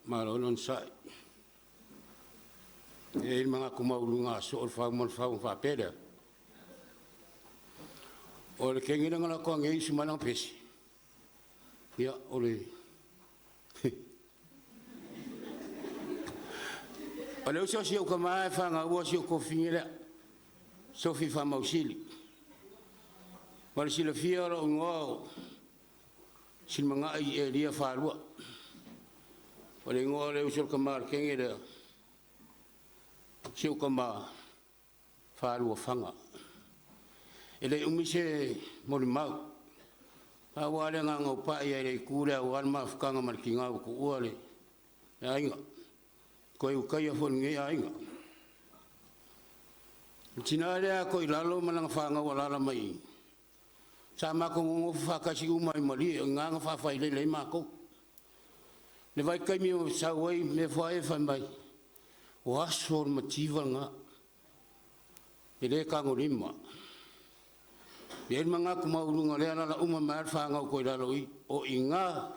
Malolon sai. E mga kumaulunga so o fa peda. O le kengi nga ko ngai sumanang pesi. Ya ole. Ole o so o kama fa nga o so ko finira. So fi Faamausili. Mal si le fiora o ngo. Sin mga ai e dia fa lua. Ole ngo le usul kama kengi de. Si o kama fa lua fanga. Ele umise mori mau. Awale nga ngopa ia le kura wan ma fkanga markinga ko uale. Ainga. Ko u kai fon nge ainga. Tinale ko ilalo manang fanga wala mai. Sama ko ngo fa ka si umai mali nga fa fa ile le mako. Le vai kai mi sa wai me fa e fa mai. Wasor motiva nga. Ele ka ngorima. Biar mga kumaulunga le ana la uma mar fa nga ko ilaloi o inga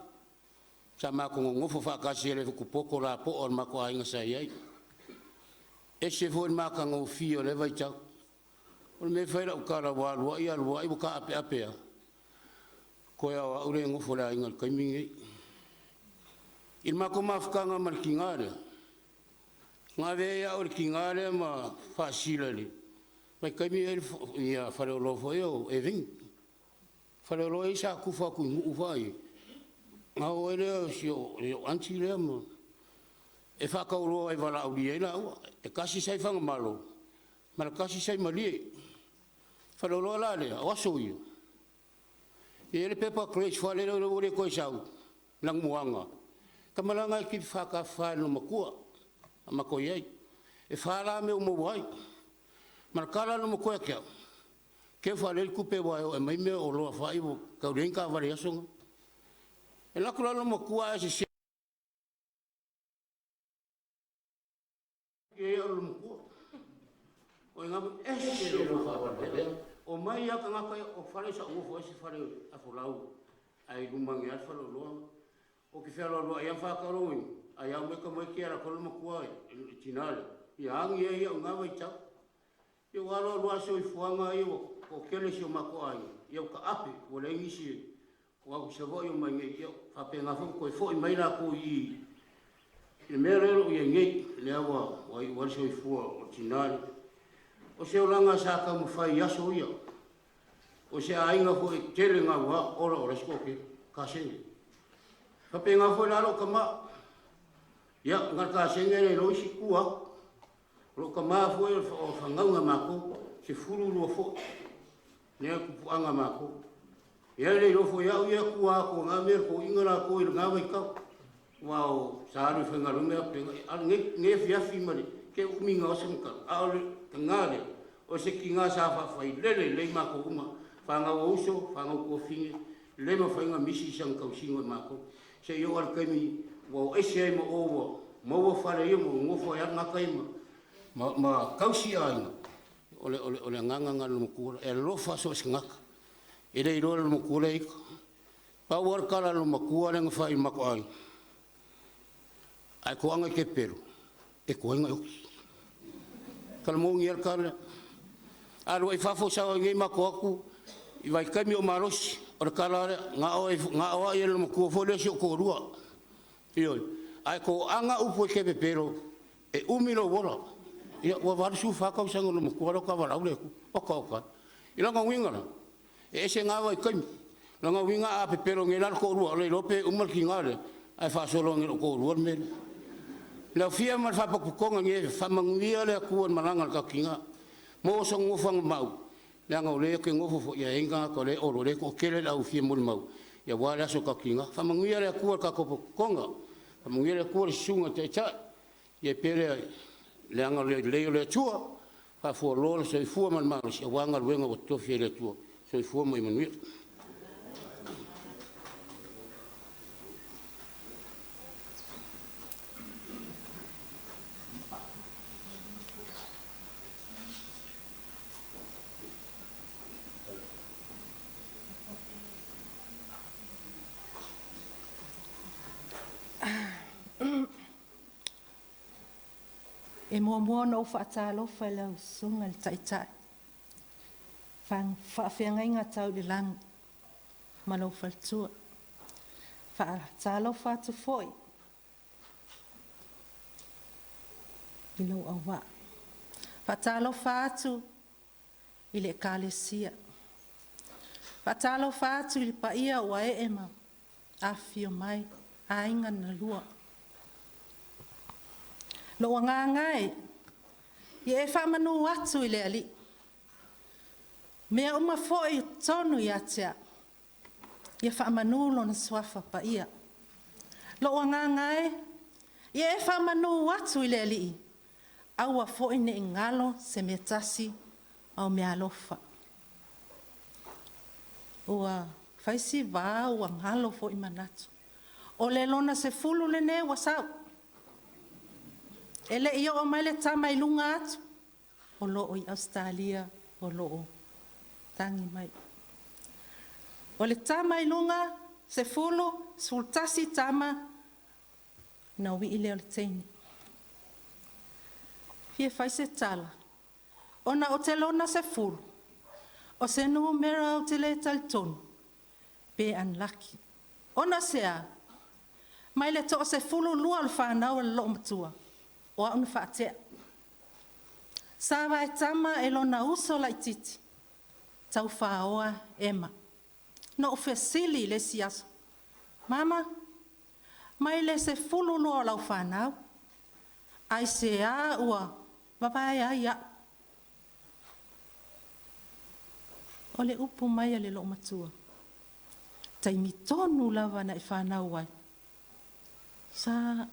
sama ko ngofo fa ka si le ku poko la po or mako ainga sai ai e se fo ma ka ngo fio le vai cha o me fa la ka la wa lo ia lo ai ka ape ape ko ya o le ngofo la inga ka mingi il ma ko ma fa nga mar kingare nga ve ya o kingare ma facile Mai kami ia fare lo foi o e ving. Fare lo isa ku fa ku u vai. Ma o ele si o anti le mo. E fa ka lo e vala o dia la e kasi sai fa malo. Ma kasi sai mali. Fare lo la le o so io. E ele pepa crash fale lo le ko sau. Lang muanga. Kamalanga ki fa ka fa no makua. Mako ye. E fa la me o mo vai. Marcala no mo koe kia. Ke fa le kupe wa e mai me o lo fa i ka renka variação. E la kula no mo kua e se e o mo kua. O nga e se lo fa wa o mai ya ka ka o fare sa o fo se fare a folau. Ai lumangi al fa lo o ke fa lo ya fa ka lo ai a me ka mo ki era ko mo kua e tinale. Ya ngi e nga vai cha. Yo walo lo aso i fuanga yo o kele si o mako ai yo ka ape o le ngisi o se vo yo mai yo fa pe nga fo ko fo i mai la ko i mere lo ye ngai le awa o i wal so i fu o tinali o se o langa sa ka mo fai aso yo o se ai nga fo i kele nga wa o lo sko ke ka se fa pe nga fo la lo ka ma ya nga ka se ngere lo si kuwa Lo ka ma fo o fanganga mako se fulu lo fo ne ku anga mako ya le lo fo ya ku ko nga mer ko ingara ko nga vai ka wow sa ru fanga lo me pe nge fia fi mari ke u minga o sem ka a le ngale o se ki nga sa fa fai le mako uma fanga o uso fanga ko fingi le ma fanga misi sang ka singo mako se yo al kemi wo ese mo mo fa le yo mo fo ya nga kai ma kausi ai ole nganga no kura e lo fa so ngak e dei lo no kura ik power kala no makua le fa i mako ai ko anga ke pero e ko anga kala mo ngier kala alo e fa fo sa ngi mako aku i vai kami o maros or kala nga o e no makua fo le so ko rua io ai ko anga upo ke pero e umilo wala ia wa var su fa ka sang no ko ka va le ku o ka ila nga winga e se nga wa kai la nga winga a pe pero ngela ko ru le lope umar ki ngale ai fa so lo ngelo ko ru me la fia mar fa ko ko nge fa mangia le ku malanga ka kinga mo so ngo fa mau la nga le ke ngo fo ya enga ko le o le ko kele la fia mo mau ya wa la so ka kinga fa mangia le ku ka ko konga fa mangia le ku sunga te cha ye pere le anga le tua fa fo lo so i fu man mal se wanga wenga o to fie le tua so i fu mo i manu E mua no whaatalofa lau sunga le taitai. Whaafengai ngā tau le lang malau faltua. Whaatalofa atu foi. I lau awa. Whaatalofa atu i le kālesia. Whaatalofa atu i le paia ua ma afio mai a inga na lua. Lo ngā ngai, i e whamanu atu i le ali. Mea uma foi tonu i atea, i e whamanu lo na swafa pa ia. Lo ngā ngai, i e whamanu atu i le ali. Aua foi ne ngalo se me tasi au mea alofa. Ua whaisi vā ua ngalo foi manatu. O le lona se fulu le ne wasau. Ele ia o mai le tama i lunga atu. O loo i Australia, o loo tangi mai. O le tama i lunga, se fulu, sultasi tama, na wi i leo le teini. Fie fai se tala. Ona o te lona se fulu. O se numera o te le talitonu. Pe unlucky. Ona sea, mai le to o se fulu lua le whanau le loo matua. O auna whaatea. Sawa e tama e lona uso la ititi. Tau whaoa ema. No o fesili le siaso. Mama, mai le se fulu lua lau whanau. Ai se a ua, wapai a ia. O le upu mai a le loo matua. Taimi tonu lava na i whanau ai. Sa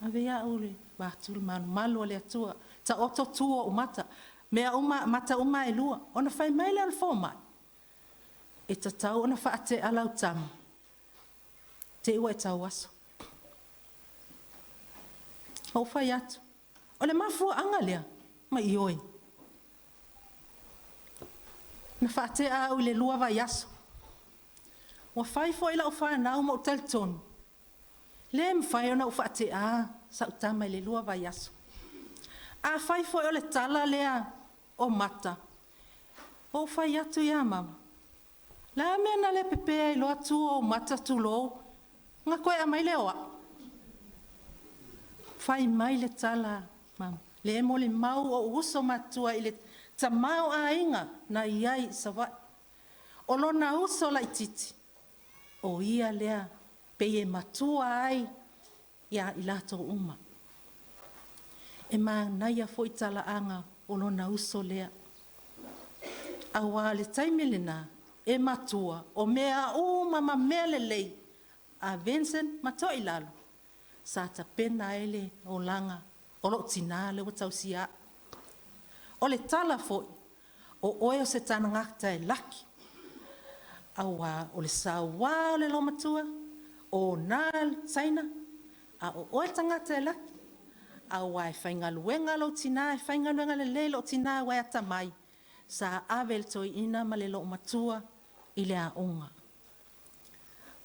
ave a ule. Batul manu malu le atua ta oto tua o mata mea uma mata uma e lua ona fai mai le forma e ta tau ona fa te ala utama te ua e tau aso o fai atu o le mafu anga lea ma ioi na fa te a ule lua vai aso wa fai fo ila o fa na o tel ton le mfai ona o fa te a sa utama le lua vai aso. A fai foi o le tala lea o mata. O fai atu ia mama. La mena le pepe i loa tu o mata tu lo. Nga koe a mai le oa. Fai mai le tala mama. Le mo le mau o uso matua i le tamau a inga na iai sa vai. O lona uso la ititi. O ia lea peye matua ai. Ia i lato uma. E maa naia fo i tala anga o lona uso lea. Awa le taimilina e matua o mea uma ma mea le lei. A Vincent ma Toilalo. Sa ta pena ele o langa o lo tina le watau sia. O le tala fo o oe o se tana ngakta e laki. Awa o le sawa o le lo matua o nal saina. A o oe tangata e laki. A wai whainga luenga lo tina, whainga luenga le le lo tina wai ata mai. Sa avel toi ina ma le lo matua i le a onga.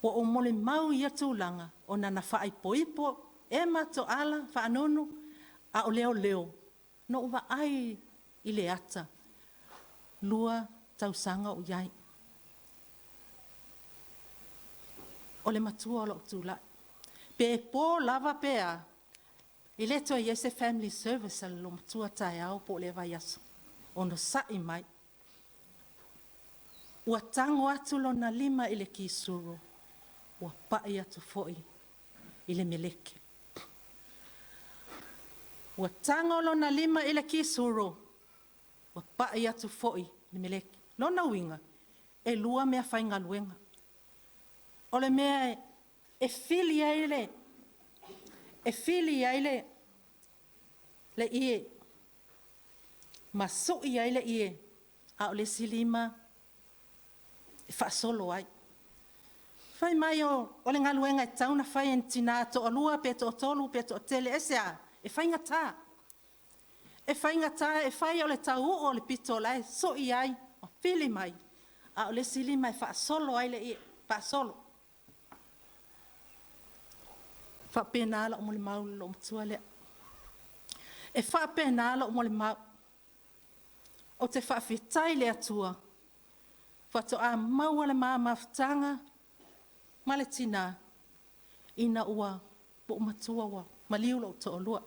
Wa o mole mau ia tūlanga o nana whaai poipo e mato ala whaanonu a o leo leo. No uwa ai i le ata. Lua tausanga o iai. O le matua o lo tūlai. Pe po lava pea. I leto i ese family service al lo matua tai au po le vai aso. Ono sai mai. Ua tango atu lo na lima i le kisuru. Ua pai atu foi i le meleke. Ua tango lo na lima i le kisuru. Ua pai atu foi i le meleke. Lo na winga. E lua mea whainga luenga. O le mea e fili aile. E fili aile. Le ie. Maso i aile ie. A o le silima. E wha solo ai. Whai mai o le ngaluenga e tauna whai en tina to o lua pe to o tolu pe to o tele ese a. E whai ngata. E whai ngata e whai o le tau o le pito lai. So i ai. O fili mai. A o le silima e wha solo ai le ie. Wha solo. Wha pena ala o mole mau lo mtua lea. e whaapena alo mo le mau. O te whaawhitai le atua. Whato a maua le maa mawhtanga, ma le tina, ina ua po matua wa, maliulo to o lua.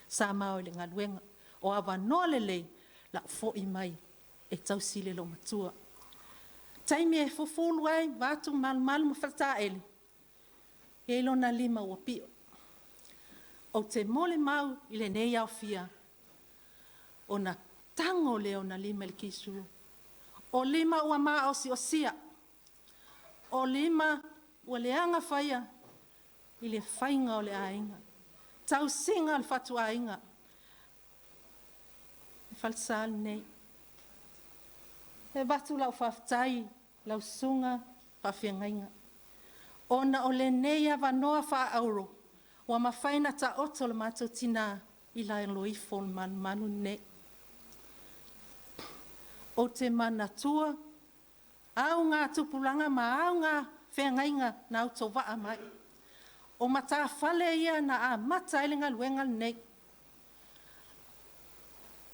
Sa mao le ngaluenga, o awa noa le lei, la fo i mai, e tau sile lo matua. Taimi e fufulu ai, vatu malu ma whata ele. E ilo na lima ua pio. O te mole mau i le nei au fia, o na tango leo na lima le kisu. O lima ua maa o si o sia. O lima ua leanga whaia, i le whainga o le ainga. Tau singa le fatu ainga. E falsal nei. E batu lau whaftai, lau sunga, whawhiangainga. Ona o le nei awa noa wha auro, wa mawhaina ta oto le mātou tina i lai loifo le manu nei. O te manatua, au ngā tupulanga ma au ngā whengainga na auto waa mai. O mata whale ia na a mata ilinga luenga nei.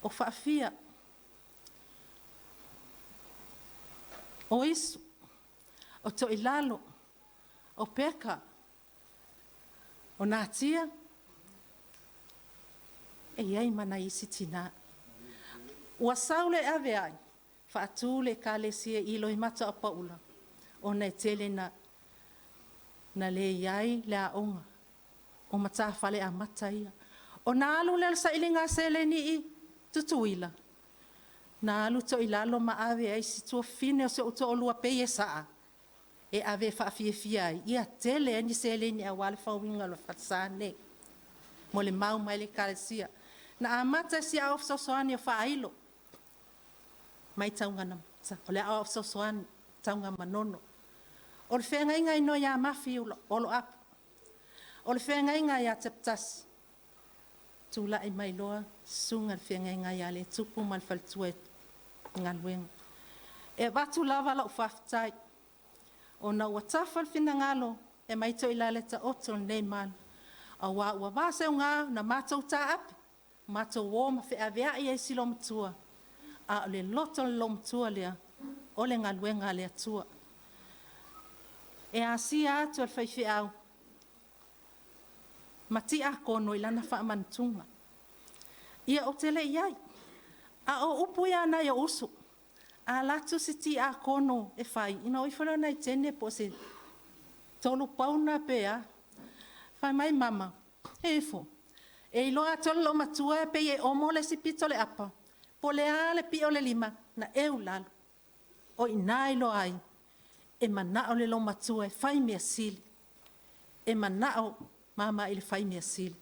O whaafia. O isu. O Toilalo. O peka. O nātia. E iei mana isi tina. Ua saule ave ai. Whaatu le kālesia ilo i mata o paula. O nei tele na le iai le aonga. O mata whale a mata ia. O nā alu le sa ilinga se le ni i tutuila. Nā alu Toilalo ma ave ai si tua fine o se o to olua pei e saa. E ave whaafia ai. Ia tele ani se le ni a wale whawinga lo whatsa ne. Mo le mau mai le kālesia. Na a mata si a ofsosoani o whaailo. Mai taunga na mata. O le a ofsosoani taunga manono. O le whenga ino ia mafi olo apu. O le whenga ia teptas. Tula i mai loa sunga le whenga ia le tupu mal faltua ngā luenga. E watu lava lau whaftai. O na ua tawhal whina ngalo e mai Toilalo ta oto nei malu. A ua vase o ngā na mātou tā api. Mātou wō ma whea vea i e si lomtua. A le loto le lomtua lea. O le ngā luenga lea tua. E a si atu al whaiwhi au. Mati a kono i lana whaamantunga. Ia o tele iai. A o upu ia na ia usu. A latu si ti a kono e whai. Ina oi whana nei tene po se tolu pauna pea. Whai mai mama. E fo. E iloa tolu lo matua e pe e omo le si pito le apa. Po le a le pi o le lima. Na eu lalo. O ina ilo ai. E manao le lo matua e whai mea sili. E manao mama ele whai mea sili.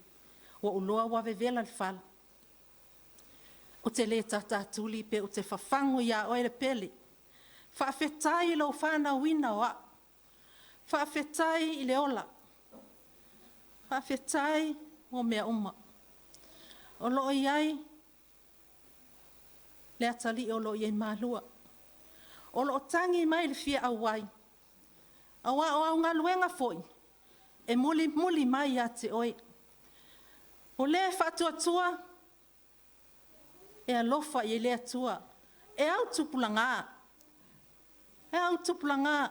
Wa uloa wa vevela le whala. O te le tata tuli pe o te whawhangu ia o ele pele. Whaafetai lo whana wina o a. Whaafetai i le ola. Whaafetai o mea uma. O loo iai le atali o loo iai malua. O loo tangi mai le fia awai. Awa o au ngā luenga foi. E muli mai a te oi. O le whatuatua. E alofa i le atua. E au tupulanga. E au tupulanga.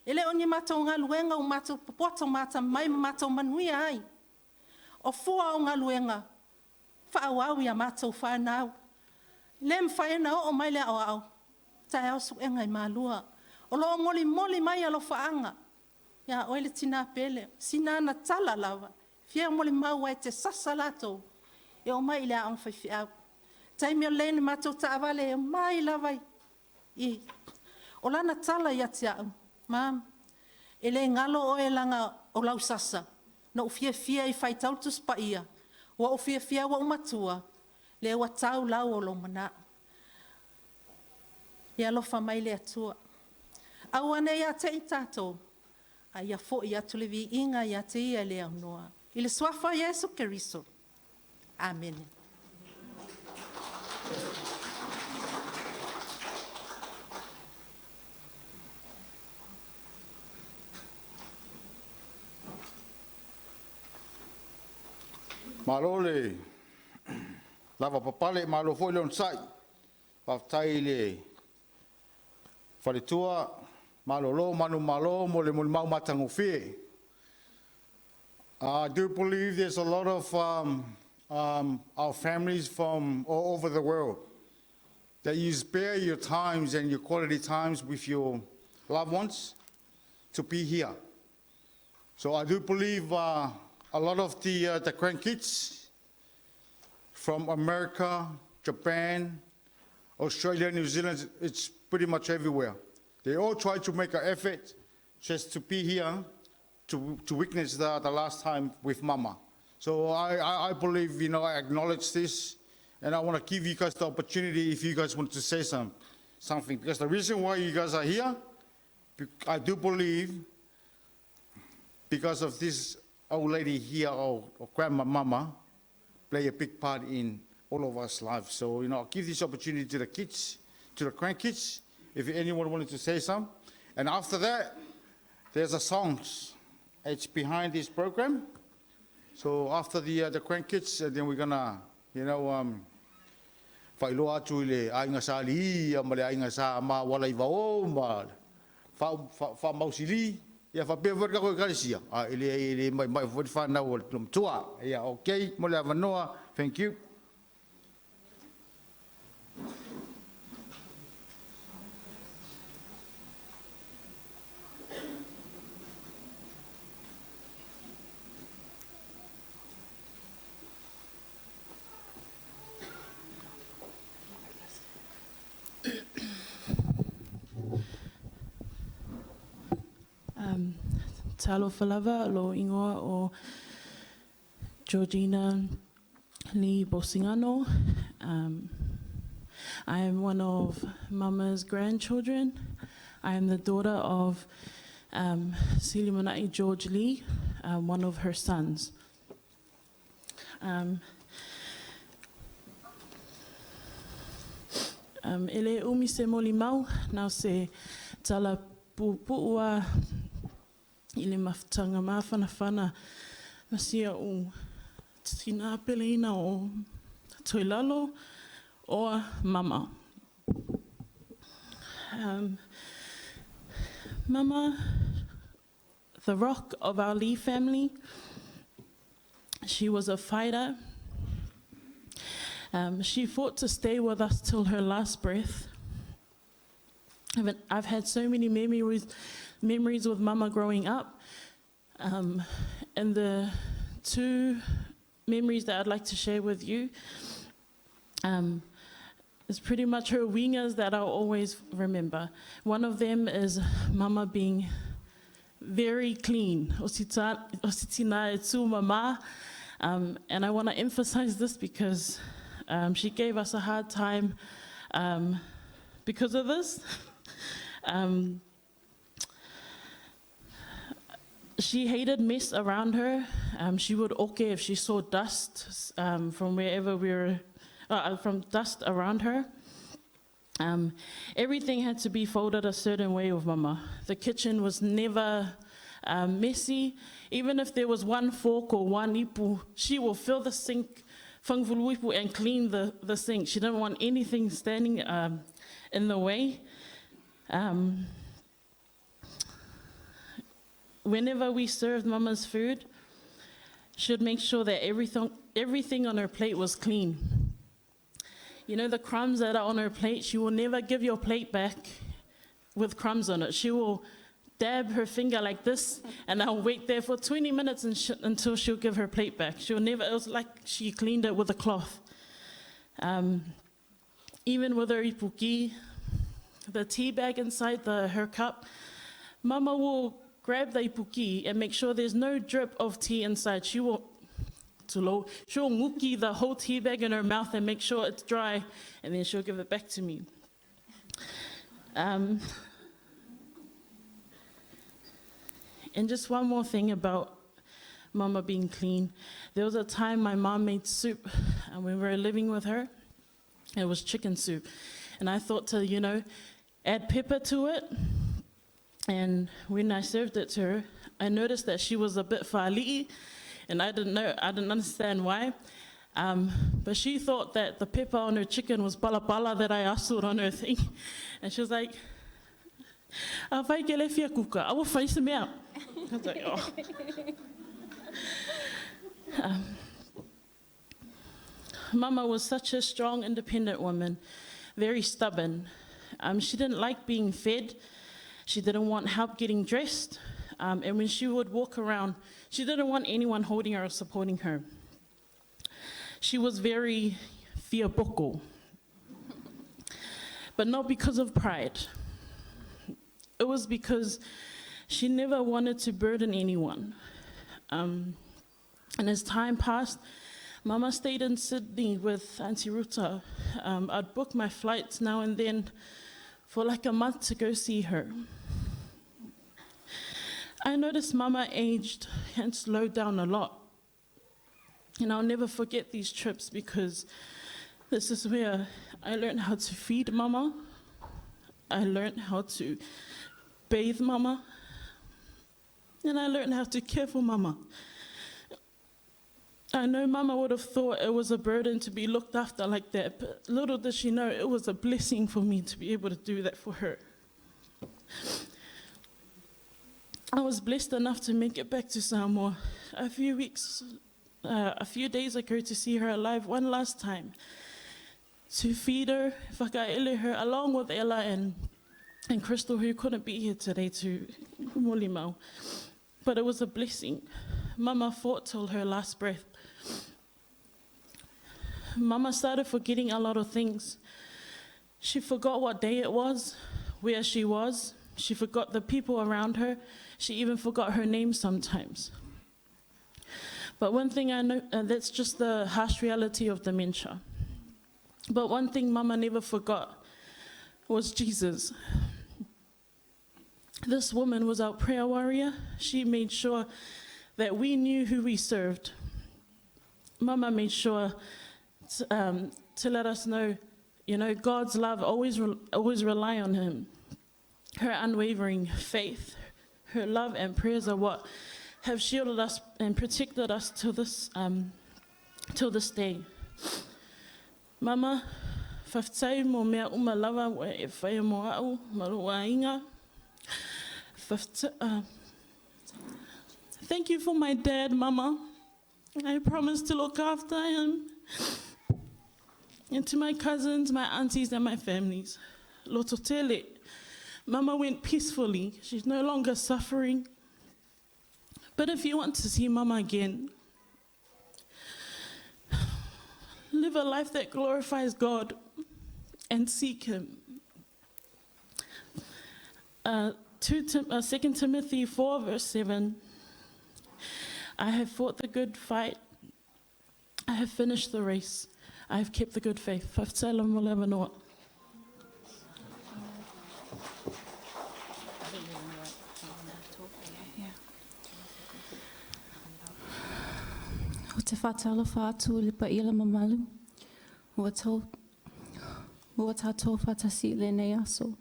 E le oni matou ngā luenga o matou popoto mata mai matou manui ai. O fua o ngā luenga. Whaau ia matou whanau. Le mwhaena o mai le au. Tai au su engai malua. O lo moli mai alo whaanga. Ia oile tina pele. Sina na tala lava. Fia moli mau ai te sasa lato. E o mai le au whaifi au. Taimi o lene matou taawale e mai lavai. I. O lana tala ia te au. Mam. E le ngalo o e langa o lau sasa. Na ufia i whai tautus pa ia. Wa ufia wa umatua. Le wa tau lau o lo mana. Ia lofa mai le atua. Au ane ia te i tatou. A ia fo ia tulevi inga ia te ia le au noa. I le swafa Yesu Keriso. Amen. Malole, lava papale malo foi le on sai pa tai le fale tua malo lo manu malo mo le mau matango fe. I do believe there's a lot of our families from all over the world that you spare your times and your quality times with your loved ones to be here. So I do believe a lot of the grandkids from America, Japan, Australia, New Zealand, it's pretty much everywhere. They all try to make an effort just to be here to witness the last time with Mama. So I believe, I acknowledge this, and I want to give you guys the opportunity if you guys want to say something. Because the reason why you guys are here, I do believe, because of this old lady here, or grandma Mama, play a big part in all of us lives. So, I'll give this opportunity to the kids, to the grandkids, if anyone wanted to say something. And after that, there's a songs. It's behind this program. So after the grandkids, then we're gonna, whailoa atu le ainga sa li, ma le ainga sa ma wala i vao, ma Faamausili, ia whapea wharika koe karesia. Ele mai whanau o tum tua. Ia, okay, mo le avanoa, thank you. Talo Falava, lo ingoa o Georgina Lee Bosingano. I am one of Mama's grandchildren. I am the daughter of Silimanai George Lee, one of her sons. Ele umi se moli mau, nau se tala puua I le mafutanga mawhanawhana masia o tina peleina o Toilalo o Mama. Mama, the rock of our Lee family, she was a fighter. She fought to stay with us till her last breath. I've had so many memories with Mama growing up, and the two memories that I'd like to share with you is pretty much her wingers that I'll always remember. One of them is Mama being very clean. Ositina etu mama, and I want to emphasize this because she gave us a hard time because of this. She hated mess around her. She would oke if she saw dust from wherever we were, from dust around her. Everything had to be folded a certain way with Mama. The kitchen was never messy. Even if there was one fork or one ipu, she will fill the sink and clean the sink. She didn't want anything standing in the way. Whenever we served Mama's food, she would make sure that everything on her plate was clean. You know, the crumbs that are on her plate, she will never give your plate back with crumbs on it. She will dab her finger like this, and I'll wait there for 20 minutes until she'll give her plate back. She'll never, it was like she cleaned it with a cloth. Even with her ipuki, the tea bag inside her cup, Mama will grab the ipuki and make sure there's no drip of tea inside. She'll nguki the whole tea bag in her mouth and make sure it's dry, and then she'll give it back to me. And just one more thing about Mama being clean. There was a time my mom made soup when we were living with her. It was chicken soup. And I thought to, add pepper to it. And when I served it to her, I noticed that she was a bit fali'i, and I didn't understand why. But she thought that the pepper on her chicken was bala bala that I asked her on her thing. And she was like, "A whai ke le fia kuka, awa whai se mea." I was like, oh. Mama was such a strong, independent woman, very stubborn. She didn't like being fed. She didn't want help getting dressed. And when she would walk around, she didn't want anyone holding her or supporting her. She was very fiaboko, but not because of pride. It was because she never wanted to burden anyone. And as time passed, Mama stayed in Sydney with Auntie Ruta. I'd book my flights now and then for like a month to go see her. I noticed Mama aged and slowed down a lot. And I'll never forget these trips because this is where I learned how to feed Mama. I learned how to bathe Mama. And I learned how to care for Mama. I know Mama would have thought it was a burden to be looked after like that, but little did she know it was a blessing for me to be able to do that for her. I was blessed enough to make it back to Samoa a few days ago to see her alive one last time, to feed her, whakaele her, along with Ella and Crystal, who couldn't be here today, to Molimau. But it was a blessing. Mama fought till her last breath. Mama started forgetting a lot of things. She forgot what day it was, where she was. She forgot the people around her. She even forgot her name sometimes. But one thing I know, that's just the harsh reality of dementia. But one thing Mama never forgot was Jesus. This woman was our prayer warrior. She made sure that we knew who we served. Mama made sure to let us know, God's love, always rely on Him. Her unwavering faith, her love and prayers are what have shielded us and protected us till this day. Mama, whaftai mo mea umalawa wa e whaia mo au, marua inga. Thank you for my dad, Mama. I promise to look after him. And to my cousins, my aunties, and my families. Lototele. Mama went peacefully. She's no longer suffering. But if you want to see Mama again, live a life that glorifies God and seek Him. 2 Timothy 4 verse 7. I have fought the good fight. I have finished the race. I have kept the good faith. Whaftaila mo lewa noa. O te whātala whātu lipa ila mamalu, ua tātou whātasi lenei aso.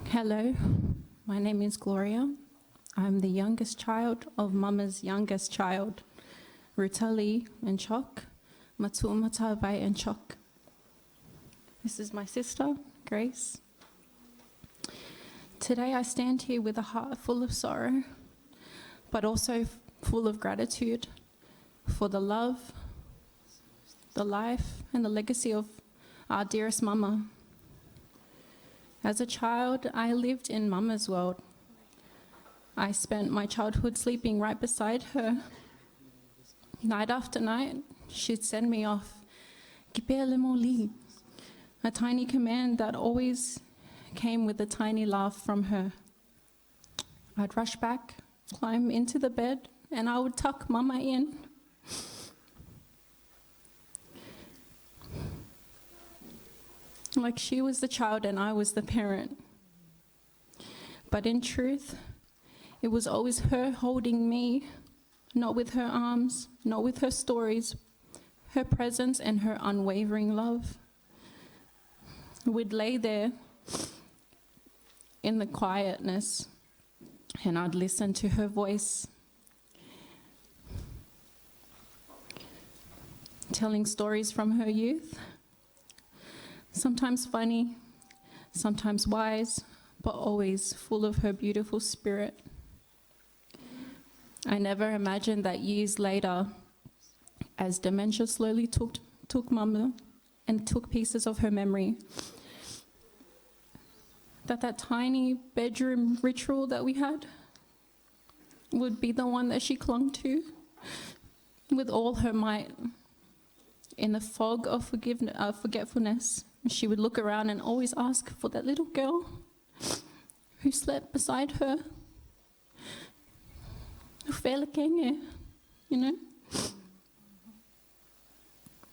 Hello, my name is Gloria. I'm the youngest child of Mama's youngest child, Rutali and Chok, Matu'umatawai and Chok. This is my sister, Grace. Today I stand here with a heart full of sorrow, but also full of gratitude for the love, the life, and the legacy of our dearest Mama. As a child, I lived in Mama's world. I spent my childhood sleeping right beside her. Night after night, she'd send me off, "Kipele mo li," a tiny command that always came with a tiny laugh from her. I'd rush back, climb into the bed, and I would tuck Mama in. Like she was the child and I was the parent. But in truth, it was always her holding me, not with her arms, not with her stories, her presence and her unwavering love. We'd lay there in the quietness and I'd listen to her voice. telling stories from her youth, sometimes funny, sometimes wise, but always full of her beautiful spirit. I never imagined that years later, as dementia slowly took Mama and took pieces of her memory, that tiny bedroom ritual that we had would be the one that she clung to with all her might. In the fog of forgetfulness, she would look around and always ask for that little girl who slept beside her. You know?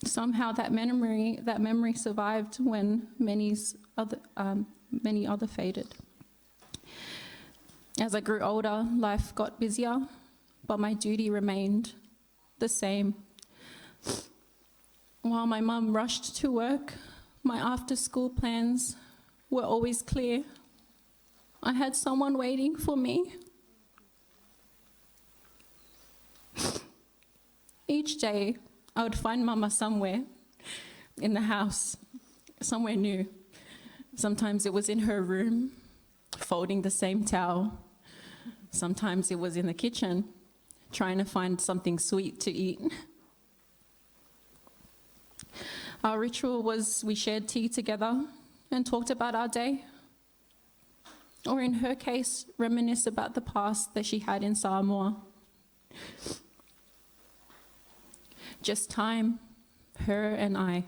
Somehow that memory survived when many other faded. As I grew older, life got busier, but my duty remained the same. While my mum rushed to work, my after-school plans were always clear. I had someone waiting for me. Each day, I would find Mama somewhere in the house, somewhere new. Sometimes it was in her room, folding the same towel. Sometimes it was in the kitchen, trying to find something sweet to eat. Our ritual was we shared tea together and talked about our day. Or in her case, reminisce about the past that she had in Samoa. Just time, her and I.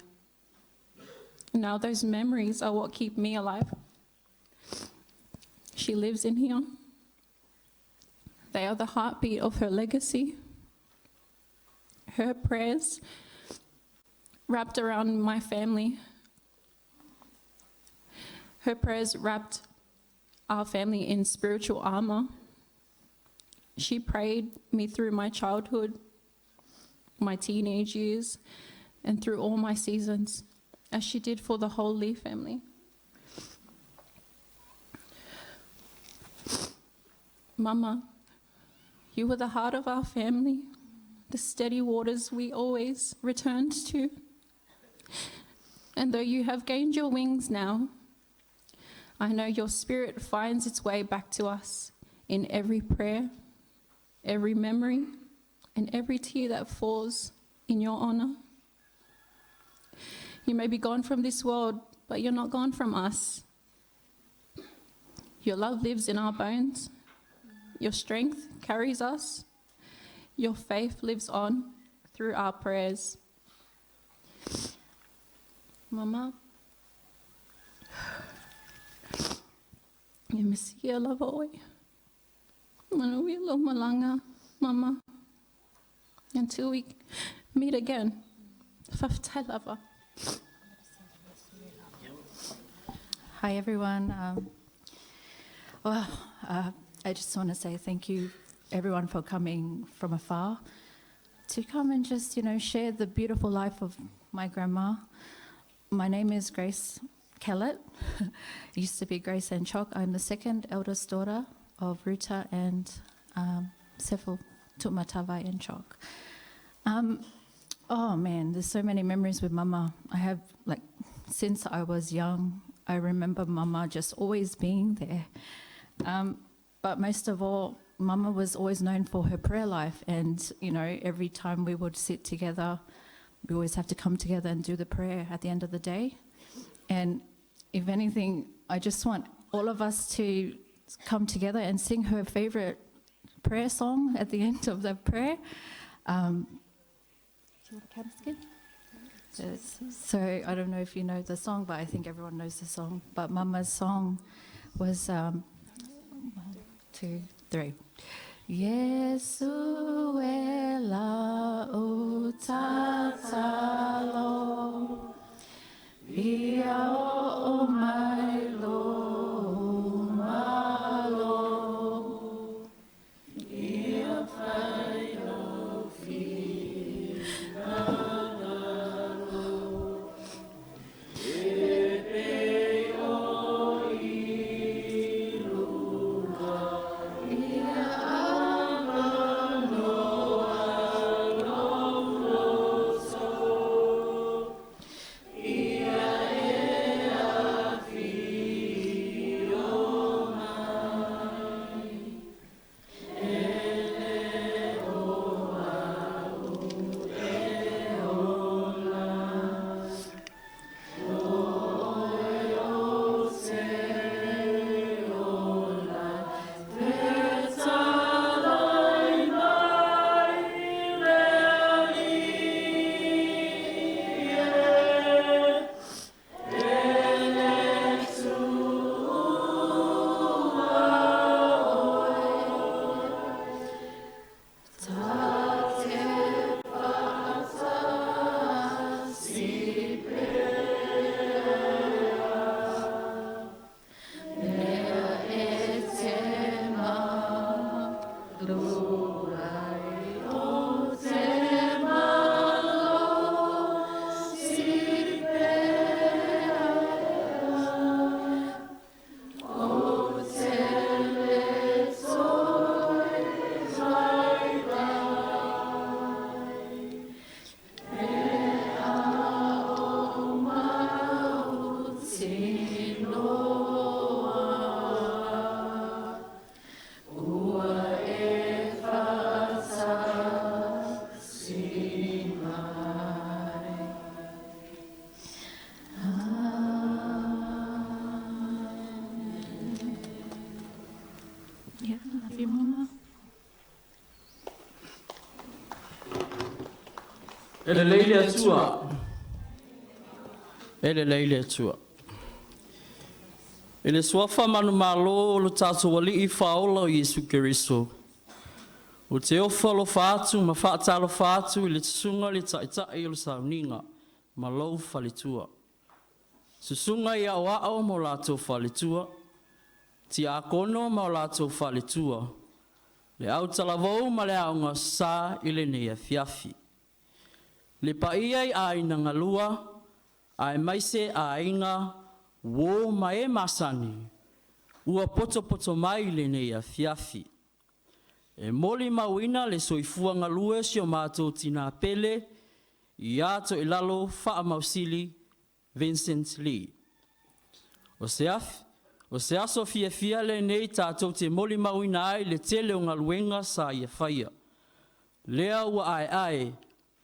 Now those memories are what keep me alive. She lives in here. They are the heartbeat of her legacy. Her prayers wrapped around my family. Her prayers wrapped our family in spiritual armor. She prayed me through my childhood, my teenage years, and through all my seasons, as she did for the whole Lee family. Mama, you were the heart of our family, the steady waters we always returned to. And though you have gained your wings now, I know your spirit finds its way back to us in every prayer, every memory, and every tear that falls in your honor. You may be gone from this world, but you're not gone from us. Your love lives in our bones. Your strength carries us. Your faith lives on through our prayers. Mama, e misia lava oi. Manuia lo malanga, Mama. Until we meet again. Whaftai lava. Hi, everyone. I just want to say thank you, everyone, for coming from afar to come and just, share the beautiful life of my grandma. My name is Grace Kellett. Used to be Grace and Chock. I'm the second eldest daughter of Ruta and Sefil Tumatavai and Chock. Oh man, there's so many memories with Mama. I have, since I was young, I remember Mama just always being there. But most of all, Mama was always known for her prayer life. And, every time we would sit together, we always have to come together and do the prayer at the end of the day. And if anything, I just want all of us to come together and sing her favorite prayer song at the end of the prayer. Do you want to count us again? Yes. So I don't know if you know the song, but I think everyone knows the song. But Mama's song was 1, 2, 3. Yesu ela utatalo via o mai lo malo ia pai o fi nadalo e o iluka ia abano alo so Ele leile atua. Ele leile atua. Ele suafa manu malo lo tātou wali I whaola o Yesu Keriso. O te ofa lo whaatu, ma whaata lo whaatu, I le tusunga le taitai o le sauninga, ma lou whalitua. Susunga I au ao mo lātou whalitua, ti a kono ma lātou whalitua. Le au talavou ma le aunga sā I le nea fiafi. Le paiai a ina ngalua, a maise a inga, wo ma e masani, ua poto poto mai le nea fiafi. E moli mawina le soifua ngalue si o mātou tina pele, I a Toilalo Faamausili Vincent Lee. O se aso fia le nei tātou te moli mawina ai le tele o ngaluenga sa ia whaia. Lea ua ai,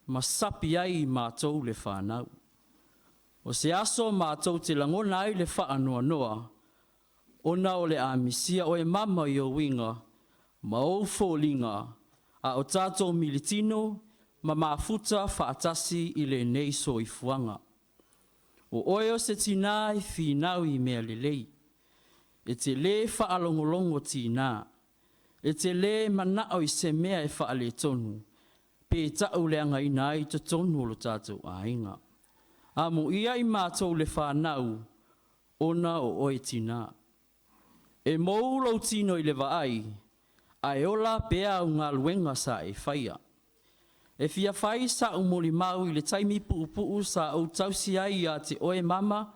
masapi ai mātou le whanau. O se aso mātou te langona ai le whaanoa noa, ona o le amisia o e mama I o winga, ma o fōlinga, a o tātou militino, ma mafuta whaatasi I le nei so I fuanga. O oeo se tina I whinau I mea lelei, e te le whaalongolongo tina, e te le manao I se mea e whaale tonu, pe tau le anga ina I te tonu lo tātou ainga. Amo ia I mātou le whanau, ona o oe tina. E mou lau tino I le vaai, ai ola pea o ngā luenga sa e whaia. E fia whai sa o moli mau I le taimi puu sa o tausi ai a te oe mama,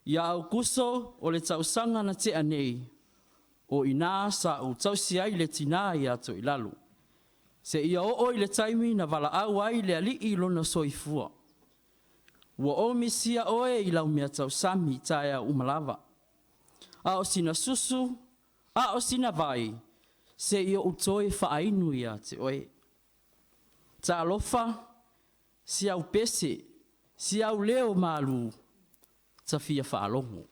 ia au kuso o le tausanga na te anei, o ina sa o tausi ai le tina I a Toilalo. Se ia o I le taimi na wala au ai le ali I lona soifua. Ua o misia oe I lau mea tau sami taia umalava. A o sina susu, a o sina vai, se ia utoe whaainu ia te oe. Ta alofa, si au pese, si au leo malu, ta fia whaalongo.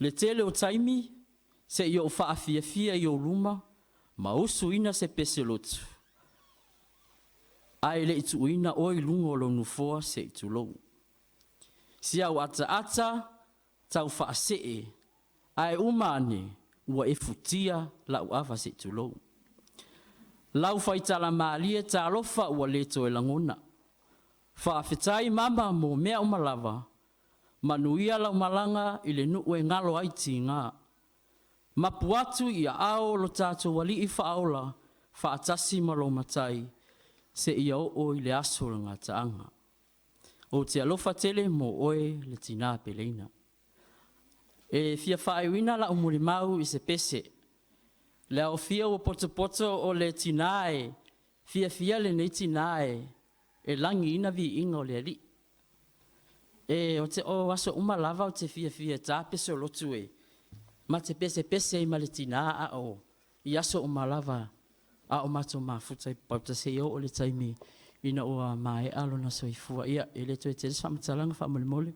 Le tele o taimi, se ia o whaafia I o luma, ma usu ina se pese lotu. Ai le itu ina oi lungo lo nufoa se itu lou. Si au ata, tau whaasee, ai umane ua e futia la uawa se itu lou. Lau whaitala maalie ta alofa ua leto e langona. Whaafetai mama mo mea umalawa, manuia lau malanga I le nuu e ngalo aiti ngā. Mapuatu I a ao lo tātou wali I whaola, whaatasi malo matai, se ia o I le aso le ngā taanga. O te alofa tele mo oe le tina peleina. E fia whaewina la umuri mau I se pese. Le au fia o poto o le tinae, fia le nei tinae, e langi ina vi inga o le ali. E o te o aso umalava o te fia tā pese o lotu e. Ma te pese I ma le tina a o. I aso umalava a o mato mafuta I pauta se o le taimi ina o mai alo na soifua ia e le toe te resa matalanga wha mole.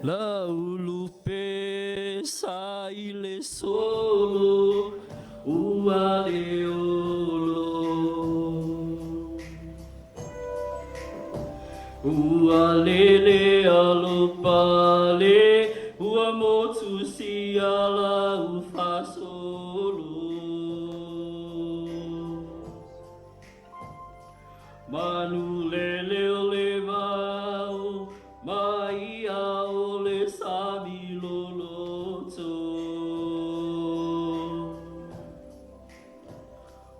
La ulupe sa ile solo ua le olo ua le alo pale ua motu si ala ufa solo manu le o le vau mai au le sami loloto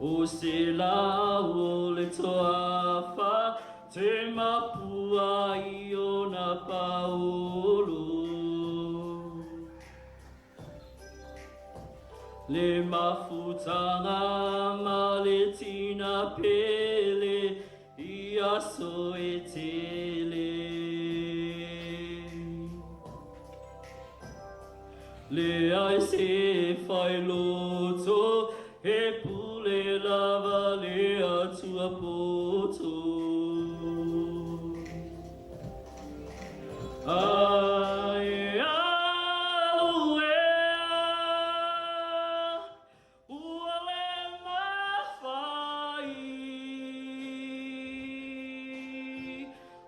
o se la o le toafa te mapua I ona paolo le mafutanga ma le tina pele I aso e tele Le ai se whai loto, he pule lava le atua poto. Ai au ea, ua le mawhai,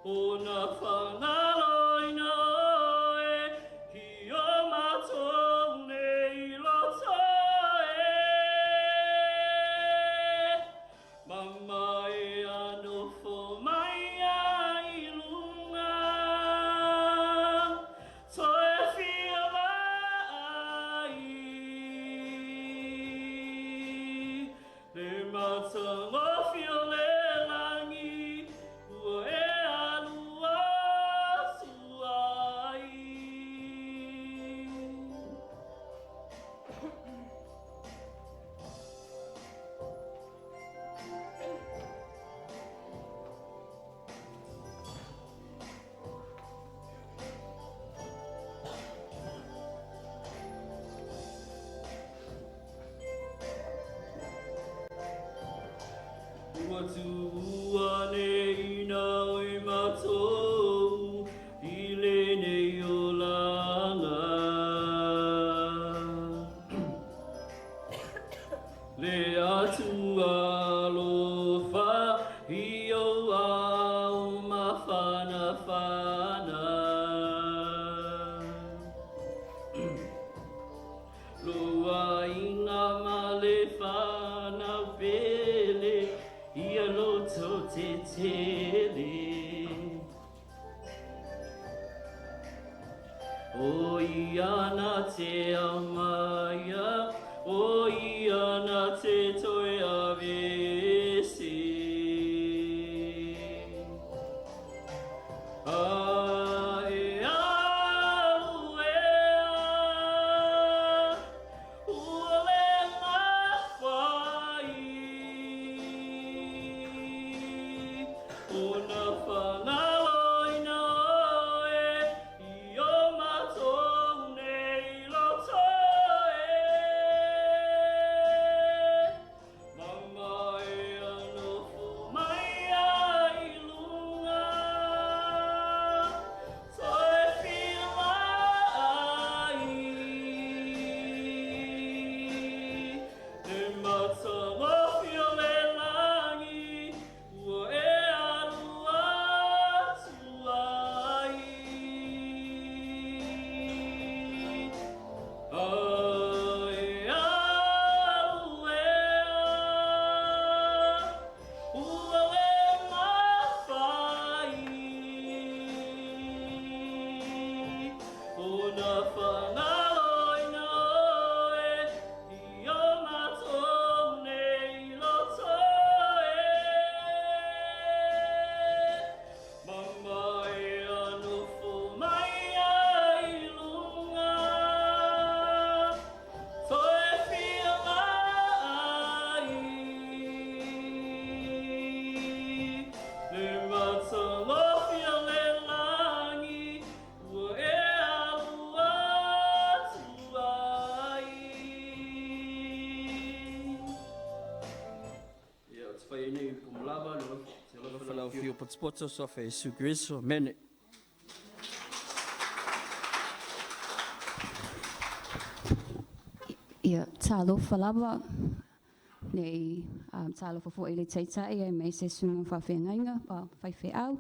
o na whanaloina oe, ki o matou nei loto e. Mama e anofo mai ai lunga, toe fia mai, le matanga fia le langi, ua e alua suai. Ua tua nei na oi matou, I le nei o langa. Le atu alofa, I o au mawhana whana. Loa inga male whana vele, Ia loto te tele. O ia na te amaya, o ia na te toi avesi. Ai au ea, ua le mawhai, o na whanaloina oe, I o matou nei loto e. Mama e anofo mai ai lunga, toe fia mai, le matanga fia le langi, ua e alua suai. Ai au ea, ua le mawhai, o na whanaloina oe, I o matou nei loto e. Mama e anofo mai ai lunga, toe fia mai, le matanga fia le langi, ua e alua tuai. Ia, te whai nei pumulava, te lofa fio potspoto so whai Jesu Christo, mene. Ia, talo whalawa nei talo whafo ele teitai e mei se sunga whawhengainga pa whaiwhe au.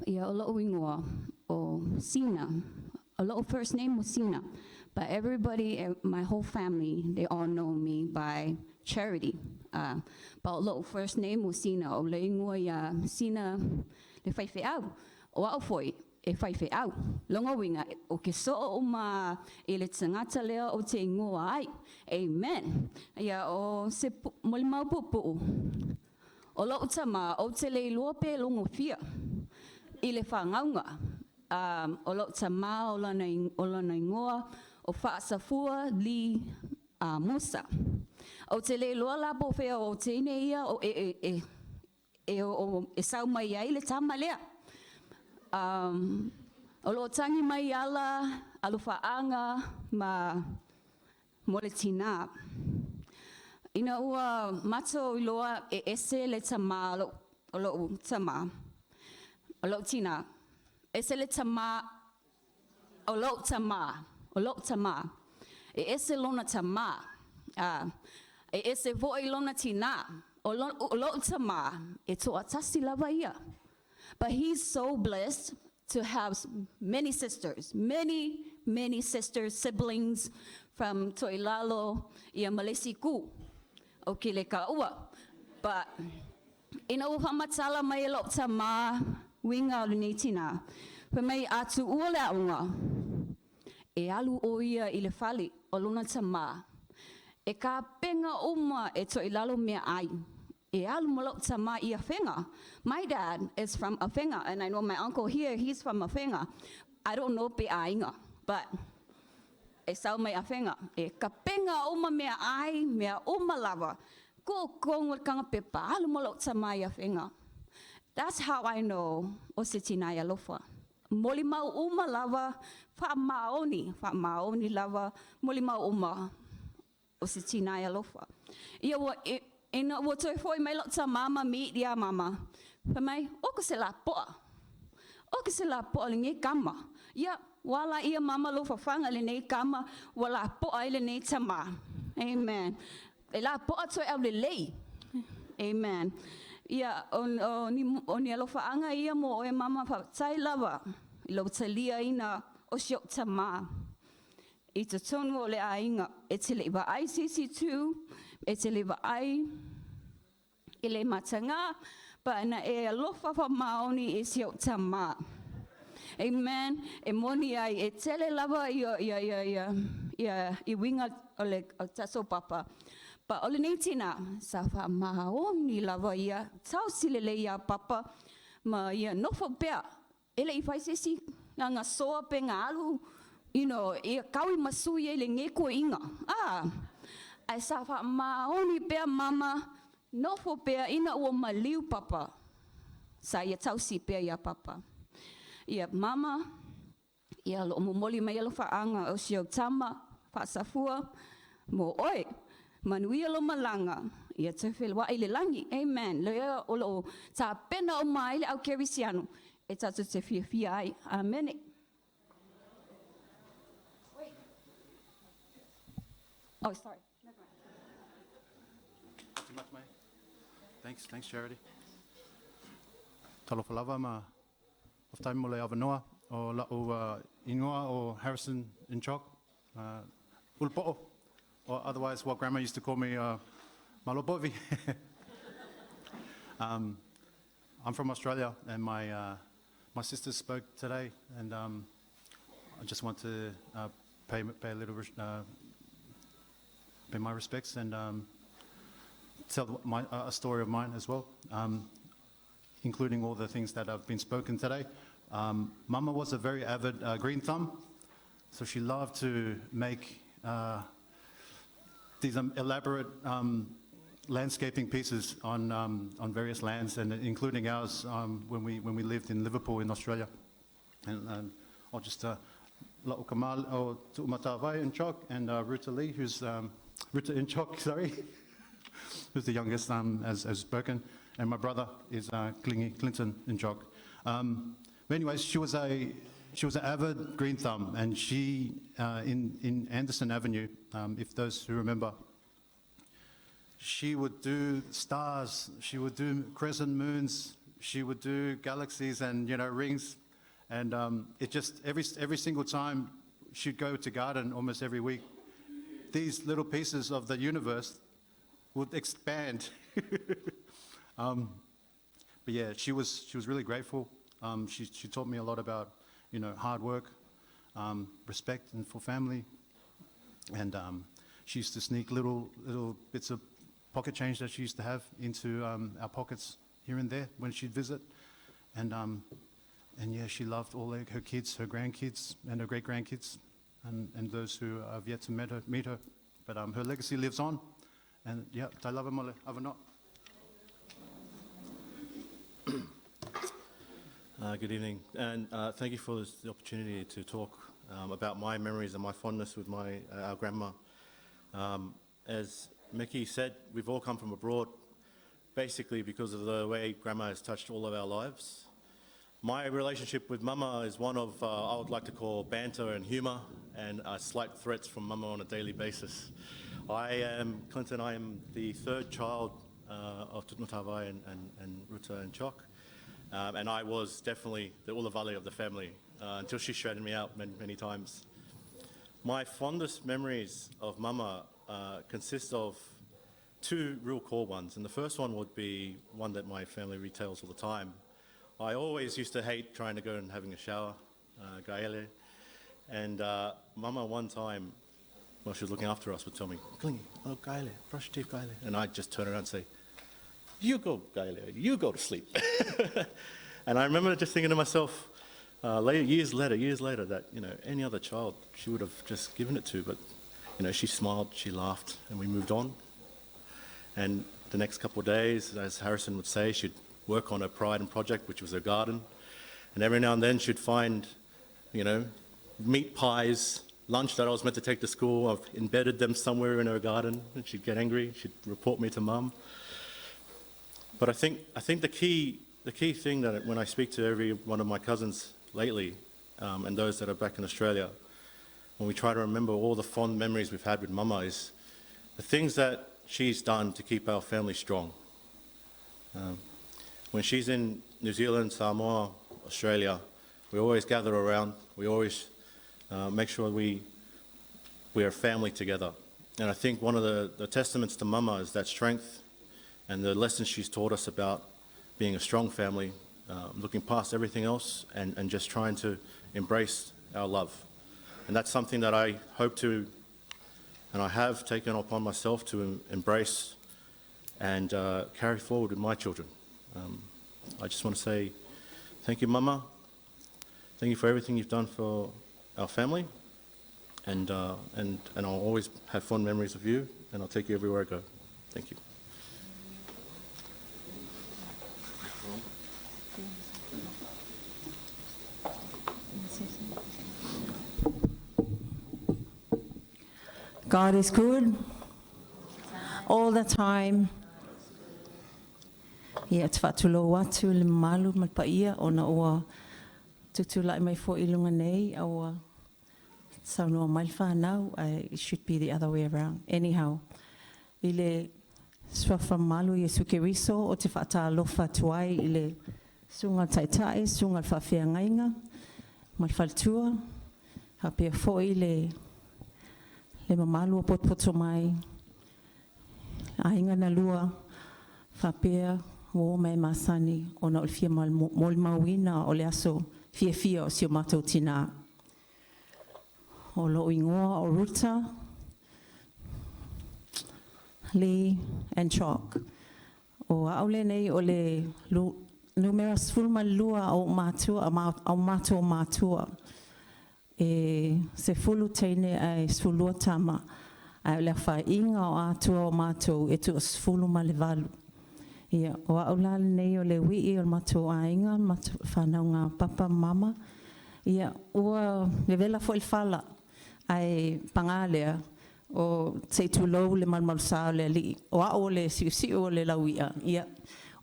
Ia, o loo ingoa o Sina. A loo first name was Sina. But everybody, my whole family, they all know me by Charity. But o loo first name was Sina. O le ingoa ia Sina le whaiwhe au. O au foi. E whaiwhe au. Longa winga, o ke so o ma e le tangata lea o te ingoa ai. Amen. Ia o se moli mau pupu. O lo utama o te le lope longo fia. I le whangaunga. O lo utama o lana ingoa o whaasafua li Musa. O te le loa lapo whea o te ine ia o e sau mai ai le tama lea. O lo tangi mai ala alufaanga ma mole tina. Ina ua mato iloa e ese le tama lo tama. Olo tina. Ese le tama olo tama. E ese lona tama. E ese voi lona tina. Olo tama. E to atasi lava ia. But he's so blessed to have many sisters, many sisters, siblings from Toilalo, ia Malesiku, o Kile Kaua. But ina o hamatala mai lo tama winga o ni tina. Pa mai atu ua le aunga. E alu o ia i le fali o luna tama. E ka penga uma e Toilalo mea ai. E alu malo tama I Awhenga. My dad is from Awhenga, and I know my uncle here, he's from Awhenga. I don't know pe ainga, but e sau mai Awhenga. E ka penga uma mea ai, mea uma lava. Ko kongo kanga pepa, alu malo tama I Awhenga. That's how I know o se tinai alofa. Moli mau uma lava, Faamausili lava, moli mau uma o se tinai alofa. Ia wa ina wo toi foi mai lo tsa mama mi dia mama. Pa mai o ko se la poa. O ko se la poa le ngai kama. Ia wala ia mama lo fafanga le nei kama wala poa le nei tama. Amen. E la poa toi au le lei. Amen. Ia on ni lo faanga ia mo e mama fa tsai lava. Lo tsalia ina o sio tama. I te tonu o le ainga e te le wa ICC2 e te lewa ai, e le matanga, pa ina e alofa fa maoni e sio tama. Amen. E moni ai e tele lava I winga o le taso papa. Pa o le neitina, sa fa maoni lava ia, tau silele ia papa, ma ia nofo pea, ele I faisesi nga soa pe nga alu, ia kawi masui e le ngeko inga. Ai sa fa maoni pea mama nofo pea ina ua maliu papa sa ia tausi pea ia papa ia mama ia lo momoli mai lo faanga o sio tama fa safua mo oi manuia lo malanga ia te felwa ile langi amen le o lo ta pena o mai le au kerisiano e tatu te fia ai amen. Oh, sorry. Too much, mate. Thanks, Charity. Talofa lava ma of time mo le avanoa o la o ingoa o Harrison in Chalk. Ulpo'o, or otherwise what Grandma used to call me Malopovi. I'm from Australia, and my sisters spoke today, and I just want to pay a little pay my respects and tell a story of mine as well, including all the things that have been spoken today. Mama was a very avid green thumb, so she loved to make these elaborate landscaping pieces on various lands, and including ours when we lived in Liverpool in Australia. And I'll just La'o Kamal o Tu'umatawai in Chok, and Ruta Lee, who's Ruta in Chok, sorry, who's the youngest as spoken, and my brother is Clinton in Chok. But anyways, she was an avid green thumb, and she in Anderson Avenue, if those who remember, she would do stars, she would do crescent moons, she would do galaxies and rings, and it just every single time she'd go to garden almost every week, these little pieces of the universe would expand. But yeah, she was really grateful. She taught me a lot about hard work, respect and for family, and she used to sneak little bits of pocket change that she used to have into our pockets here and there when she'd visit, and yeah, she loved all her kids, her grandkids, and her great grandkids, and those who have yet to meet her. But her legacy lives on, and yeah, tai lava mole avano. Good evening, and thank you for the opportunity to talk about my memories and my fondness with our grandma. As Mickey said, we've all come from abroad, basically because of the way grandma has touched all of our lives. My relationship with mama is one of, I would like to call banter and humour and slight threats from mama on a daily basis. Clinton, I am the third child of Tutnutawai and Ruta and Chok. And I was definitely the Ulavali of the family until she shredded me out many times. My fondest memories of mama consist of two real core ones. And the first one would be one that my family retells all the time. I always used to hate trying to go and having a shower, gaele. And mama one time, while she was looking after us, would tell me, "Klingi, oh gaele, brush your teeth, gaele." And I'd just turn around and say, "You go, gaele, you go to sleep." And I remember just thinking to myself, years later, that, you know, any other child she would have just given it to, but, you know, she smiled, she laughed, and we moved on. And the next couple of days, as Harrison would say, she'd work on her pride and project, which was her garden. And every now and then she'd find, you know, meat pies, lunch that I was meant to take to school. I've embedded them somewhere in her garden, and she'd get angry. She'd report me to mum. But I think the key thing that when I speak to every one of my cousins lately, and those that are back in Australia, when we try to remember all the fond memories we've had with mama, is the things that she's done to keep our family strong. When she's in New Zealand, Samoa, Australia, we always gather around. We always make sure we are a family together. And I think one of the testaments to mama is that strength and the lessons she's taught us about being a strong family, looking past everything else and just trying to embrace our love. And that's something that I hope to, and I have taken upon myself to embrace and carry forward with my children. I just want to say thank you, mama. Thank you for everything you've done for our family. And I'll always have fond memories of you, and I'll take you everywhere I go. Thank you. God is good all the time. Ia te whatulo watu le malu malpaia o na ua tutulai mai fo ilunga nei au saunua mai whanau. It should be the other way around. Anyhow, ile swafa malu Yesu Keriso o te whaatalofa tuai ile sunga taitai, sunga whawhia ngainga, malwhaltua, hapea fo ile le mamalu o potpoto mai, ainga na lua, whapea wo mai masani o na ulfia mol mawina o le aso fia o sio mātou tina. O lo ingoa o Ruta, Lee and Chalk. O aule nei o le numeras fulma lua o mātua, au mātua mātua. Se fulu teine ai sfulua tama ai le whainga o atua o mātou e tu o sfulu ma le valu. Ia, o aulale nei o le wii o mātou ainga, mātou whanau ngā papa mama. Ia, ua le vela fo il fala ai pangalea o te tulou le malmalusao le li. O ao le siusiu o le lauia. Ia,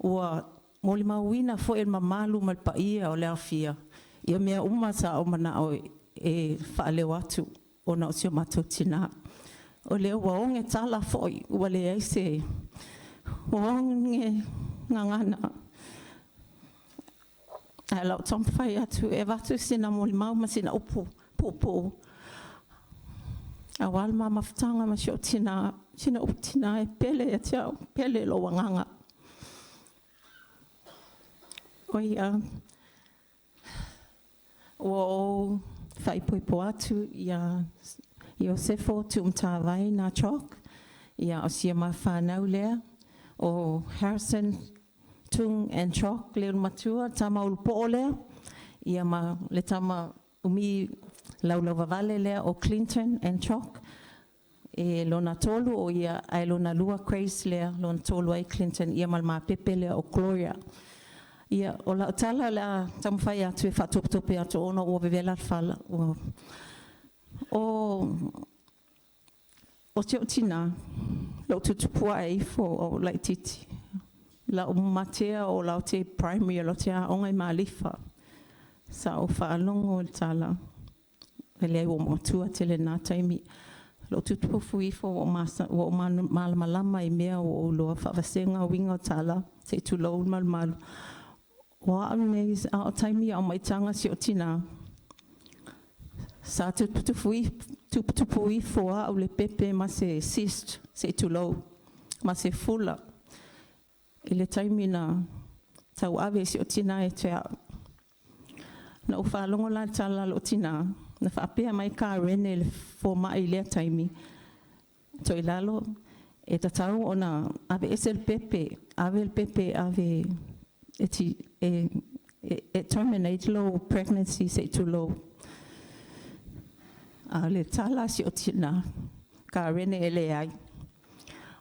ua moli mauina fo il mamalu malpaia o le awhia. Ia mea umata o mana o e whaaleo atu o na o sio mātou tina. O leo waonge tala foi, ua le eise waonge ngangana. Ai lau tamwhai atu e watu sina moli mau ma sina upu, pupu. A wal ma mawhtanga ma sio tina, sina upu tina e pele e tiao, pele lo wanganga. Oia, o whaipoipo atu ia Iosefo tu umtawai na Chalk, ia o sia ma whanau lea, o Harrison Tung and Chalk leo matua, tama ulupo lea, ia ma le tama umi laulau vavale lea o Clinton and Chalk, e lona tolu o ia ai lona lua Grace lea, lona tolu ai Clinton, ia mal ma pepe lea o Gloria. Ia o la tala la tamwhai atu e whatope atu ono o vevela whala, o te o tina, lau tutupua e ifo o lai titi. Lau matea o lau te primary, lau te aonga I maalifa. Sa o whaalongo o tala. E lei o motua te le nā taimi. Lau tutupu ifo o malamalama I mea o loa whaawasenga winga o tala. Se tu lau malumalu. Wa ame a taimi a maitanga si o tina. Sa tuputupu ifo a o le pepe ma se cyst, se tu lau. Ma se fula. I le taimi na tau ave si o tina e te au. Na o whaalongo la tala lo tina. Na whaapea mai ka rene le fōma I lea taimi. Toilalo e tatau o na ave ese le pepe. Ave le pepe ave e terminate low pregnancy se tu low. A le tala si o tina. Ka rene e le ai.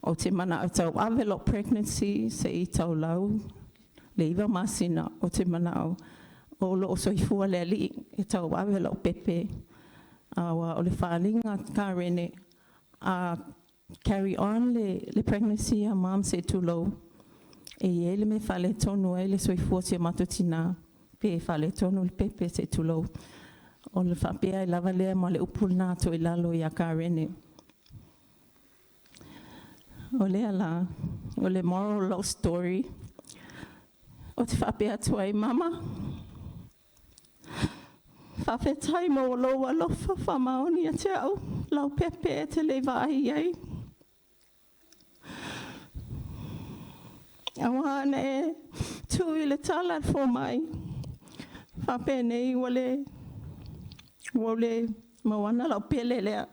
O te mana o tau ave lo pregnancy se I tau lau. Le iwa masina o te mana o lo soifua le ali e tau ave lo pepe. O le whaalinga ka rene a carry on le pregnancy a mom se tu low. E ele me whale tonu e le soifua se matutina. Pe whale tonu le pepe se tu low. O le whapea I lava lea ma le upulna Toilalo I a ka rene. O lea la, o le moral law story. O te whapea tuai mama. Whawhetai mo lo alofa whamaoni a te au. Lau pepe e te le vai ai. Awana e tui le tala fo mai. Whapea nei wale mawana lau pele lea.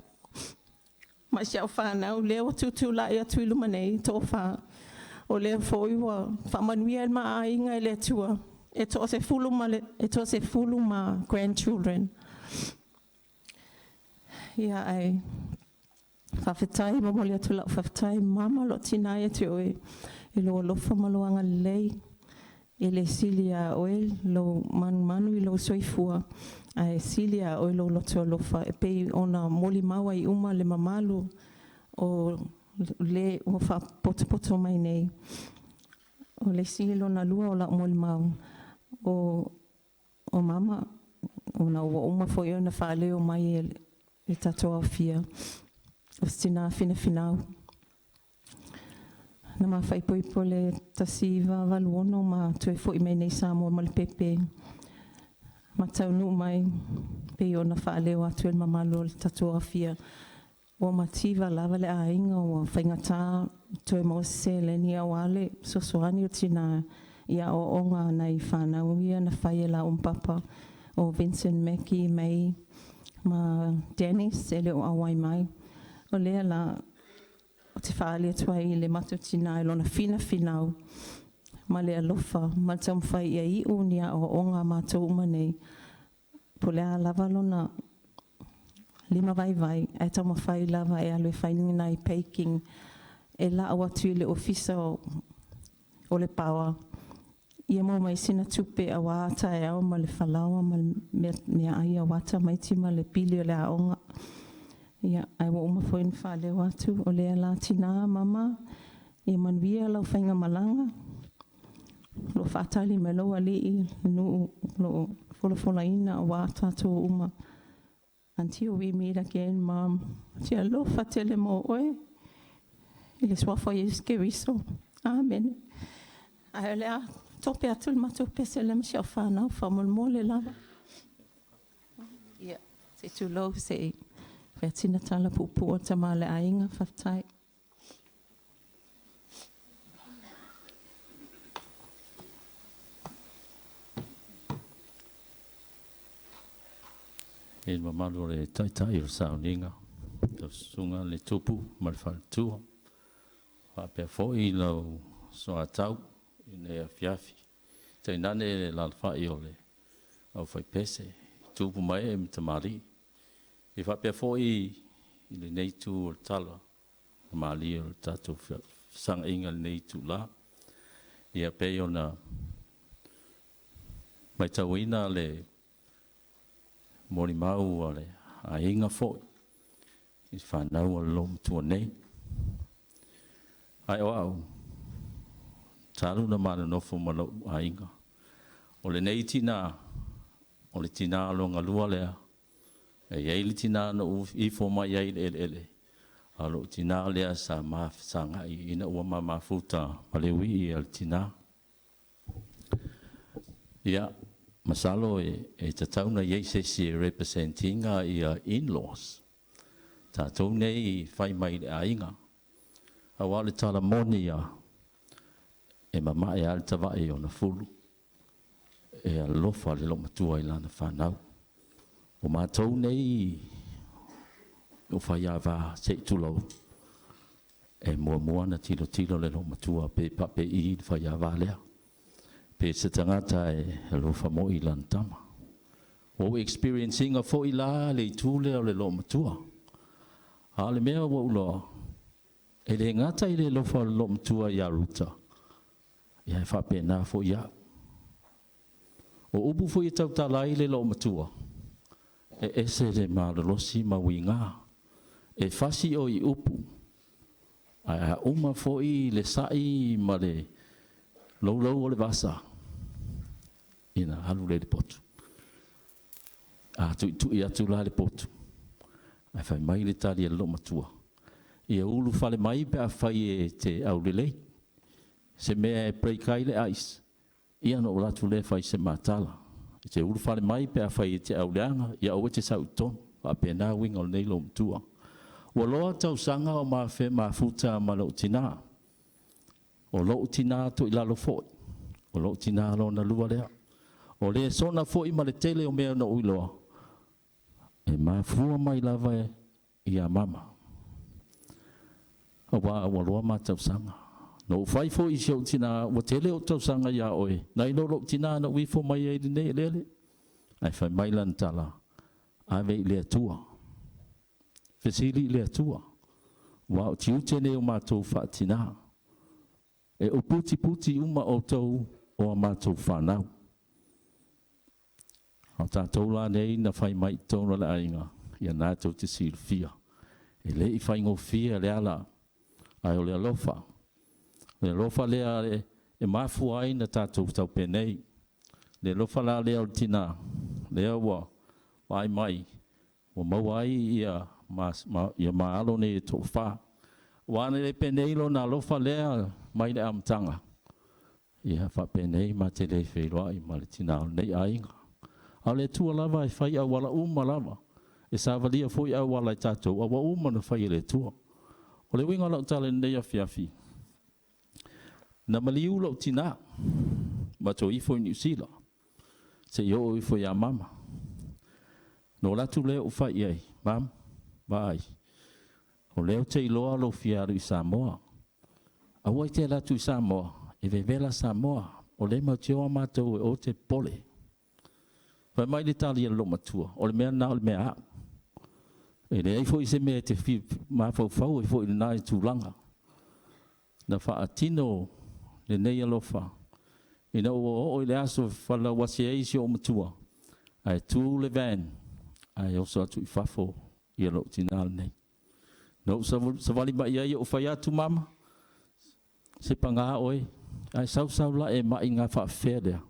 Ma siau whanau, leo tutu la ia tui luma nei, tō wha. O leo fōiwa, whamanuia e maa inga e lea tua. E tō se fulu ma grandchildren. Ia ai, whawhetai, mamoli atu lau whawhetai, mama lo tina e te oe. E lo lofa maluanga lei. E le silia oe, lo manu I lo soifua. Ai silia o lo loto lofa e pei ona moli maua I uma le mamalu o le o fa poto mai nei o le silo na lua o la moli mau o mama ona o uma foi ona fa le o mai e tatoa fia o stina finau na ma fai poi le tasiva valuono ma tu foi mai nei samo mal pepe matau nu mai pe ona whaaleo atu e mamalo le tatoa fia o mativa lava le ainga o whaingata toi mo se le ni awale sosoani o tina ia o onga nei whanau ia na whaie la papa o Vincent Mackie mai ma Dennis ele o awai mai o lea la o te whaale atua I le matu tina lona finau ma le alofa, ma tau mwhai ia I unia o onga mātou umanei. Po lea lava lona lima vai, e tau mwhai lava e alwe whainina I Peking, e la awa tui le ofisa o le pawa. Ia mo mai sina tupe a wata e au ma le whalawa ma mea ai a wata mai tima le pili o le aonga. Ia, ai wa uma foin whale watu o lea la tina mama, ia manuia lau whainga malanga. Lo fatali me lo ali no lo fola ina wa tato uma until we meet again mom tia lo fatele mo oe ile swa fo yeskeriso amen ala tope atul mato peselem shafana famol mole lava yeah c'est tout lo c'est fatina tala pupu tamale ainga fatai. E mamalu le tai o sauninga. O sunga le tupu ma le whaletua. Whapea fōi lau so atau I ne afiafi. Te nane le lalwhai o le au whai pese. Tupu mai e mitamari. E whapea fōi I le neitu o tala. Mali o tato sanga inga le neitu la. Ia pei o na mai tauina le mori mau ale a inga fo I whanau o lom tua nei. Ai o au. Taru na mana nofo malau ainga. O le nei tina, o le tina alonga lua lea. E iei le tina no I fo mai iei le ele. Alo tina lea sa mafisanga I ina ua mafuta malewi I al tina. Ia, masalo e tatau na iei se representinga I in-laws. Tatou nei fai mai le ainga. Awa le tala moni ia. E mama e al tawa e ona fulu. E alofa le lo matua I lana whanau. O mātou nei o whai awa se tulau. E mua na tilo le lo matua pe pape I whai awa lea. Pe se tangata e alofa mo I lana tama. O experiencing a fo I la le tūle o le lo matua. Ha le mea wa uloa. E le ngata I le lofa lo matua ia ruta. Ia e whape nā fo ia. O upu fo I tau talai le lo matua. E ese le malolosi maui ngā. E fasi o I upu. A uma fo I le sai ma le lau o le vasa. Ina halu le potu. A tu I atu la le potu. Ai fai mai le tali e lo matua. Ia ulu fale mai pe a fai e te au le lei. Se mea e preikai le ais. Ia no latu le fai se matala. Te ulu fale mai pe a fai e te au leanga. Ia o te sau ton. A pe nā winga o nei lo matua. Ua loa tau sanga o ma fe ma futa ma lo tina. O lo tina to I lalo foi. O lo tina lo na lua lea. O le sona foi ma le tele o mea no uiloa. E ma fua mai lava e ia mama. Awa loa ma tau sanga. No fai fo I sio tina wa tele o tau sanga ia oe. Nai no lo tina na wifo mai e ne lele. Ai fai mai lan tala. Ave le tua. Fesili le tua. Wa o tiu tene o mātou whaatina. E o puti uma o tau o a mātou whanau. O tātou la nei na whai mai tōna le ainga. Ia nātou te silfia. E le I whai ngō fia le ala. Ai o le alofa. Le alofa lea e mafu ai na tātou tau penei. Le alofa la lea o tina. Lea wa. Ai mai. O mau ai ia maalo ne e tō wha. Wane le penei lo na alofa lea mai le amtanga. Ia wha penei ma te le wheroa I ma le tina nei ainga. A le tua lava e whai au wala uma lava. E sa valia foi au wala I tātou. Awa uma na whai le tua. O le winga lau tala nei a whiawhi. Na maliu lau tina. Ma tō I foi New Zealand. Se yo I foi a mama. No latu leo u whai ei. Mam, vai. O leo te iloa lo fiaru I Samoa. Awa I te latu I Samoa. E vevela Samoa. O le mau te oa mātou e o te pole. Vai mai le tali e lo matua. O le mea na o le mea. E le eifo I se mea te mawhau e fo I nai tūlanga. Na wha atino le nei alofa. Ina o I le aso whala wasi eisi o matua. Ai tū le van. Ai oso atu I whafo I alo tinal nei. No sa wali mai ai o whai atu mama. Se panga oi. Ai sau la e mai ngā wha whērea.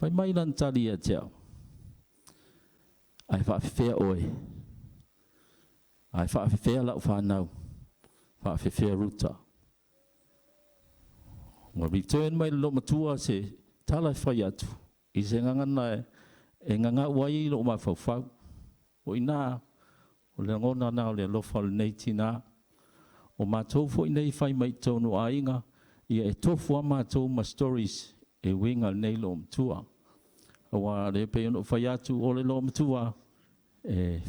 Vai mai lan tali e teo. Ai whaafewhea oe. Ai whaafewhea lau whanau. Whaafewhea ruta. Wa return mai lo matua se tala whai atu. I se ngangana e nganga wai lo ma whawhau. O ina. O le ngona na o le lofa le nei tina. O mātou fo i nei whai mai tonu a inga. Ia e tofu a mātou ma stories e winga nei lo matua. Awa le pe ono whai atu o le lo matua. E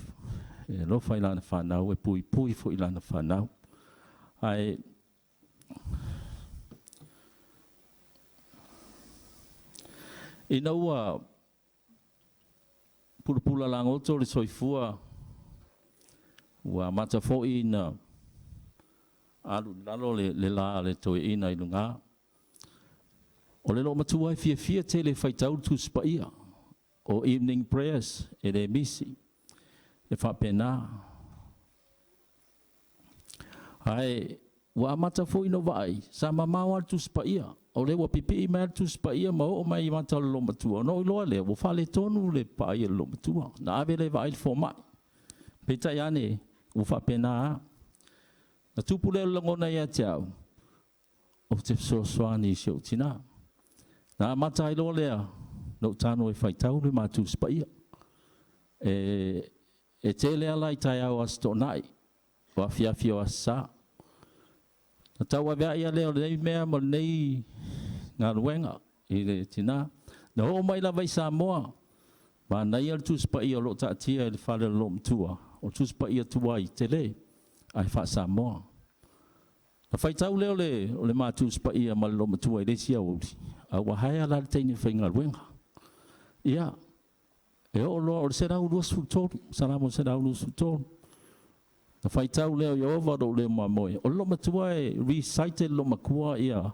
lo whai lana whanau, e pui fo I lana whanau. Ai, ina ua pula langoto le soifua, ua mata fo I na alu lalo le la le toe ina I lunga. O le lo matua e fia te le whaitau tu spaia. O evening prayers e le misi. E whapena. Hai, wa amata fo ino vai, sa mamau al tu spaia. O le wa pipi mai tu spaia ma o mai mata lo matua. No ilo le, wo fale tonu le paia lo matua. Na ave le vai fo mai. Peta yane, u fa pena. Na tupu le langona ia tiau. O te soani sio tina. Na amata ilo lea, no tano e fai tau le matu spaia. E te lea lai tai au asto nai. Wa fiafio asa. Na tau a vea ia leo nei mea mo nei ngā ruenga i le tina. Na ho mai la vai Samoa. Ma nei al tu spaia lo ta tia le fale lo mtua. O tu spaia tua i te le. Ai fa Samoa. Na fai tau leo le matu spaia ma lo mtua i le sia uli. A wahaya la teini fai ngā ruenga. Ia. E o lo o se rau lua sutoru. Saramo se rau lua sutoru. Na fai tau leo i ova ro leo ma moe. O lo matua e recited lo makua ia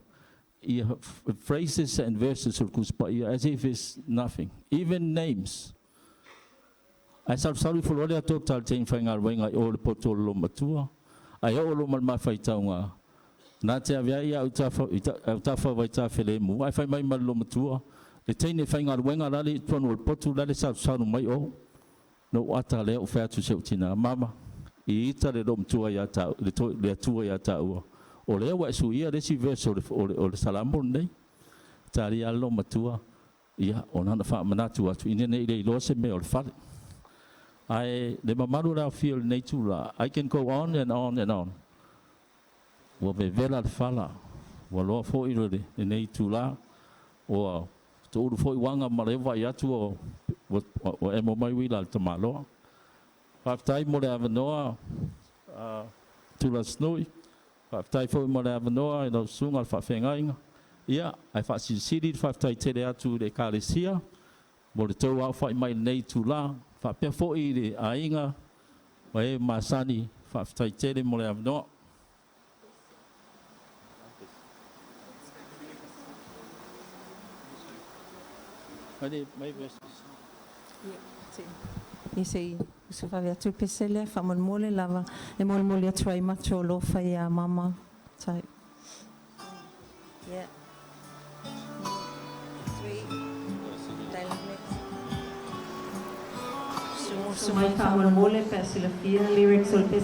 phrases and verses of kuspa ia as if it's nothing. Even names. Ai salu for ole ato tal tein fai ngā wenga i o le poto lo matua. Ai o lo ma fai tau ngā. Nā te avea ia au tafa vai ta fele mu. Ai fai mai ma lo matua. Le teine fai ngā wenga lale tuanu le poto lale salu mai o. No ata leo fea tu seu tina. Mama. I ita le rom tua ia tau, le tua ia tau. O lea wa su ia resi verse o le salamo nei. Tari alo matua. Ia, o nana wha manatu atu. Ine nei le iloa se me o le whare. Ai, le mamaru rao feel nei tu la. I can go on and on and on. Wa ve vela le whala. Wa loa fo i le nei tu la. O to uru fo i wanga marewa i atu o emo mai wila le tamaloa. Whaftai mo le avanoa tula snui. Whaftai fo mo le avanoa i lau sunga le whawhengainga. Ia, ai whasisiri whaftai tere atu le kāresia. Mo le tau au whai mai nei tu la. Whapea fo i le ainga. Wa e masani whaftai tere mo le avanoa. Mai verses. I sei se fa tu pesele fa mon mole lava e mon mole try macho lo fa ya mama tai yeah 3 so mai fa mon mole per sila fia lyrics ol pes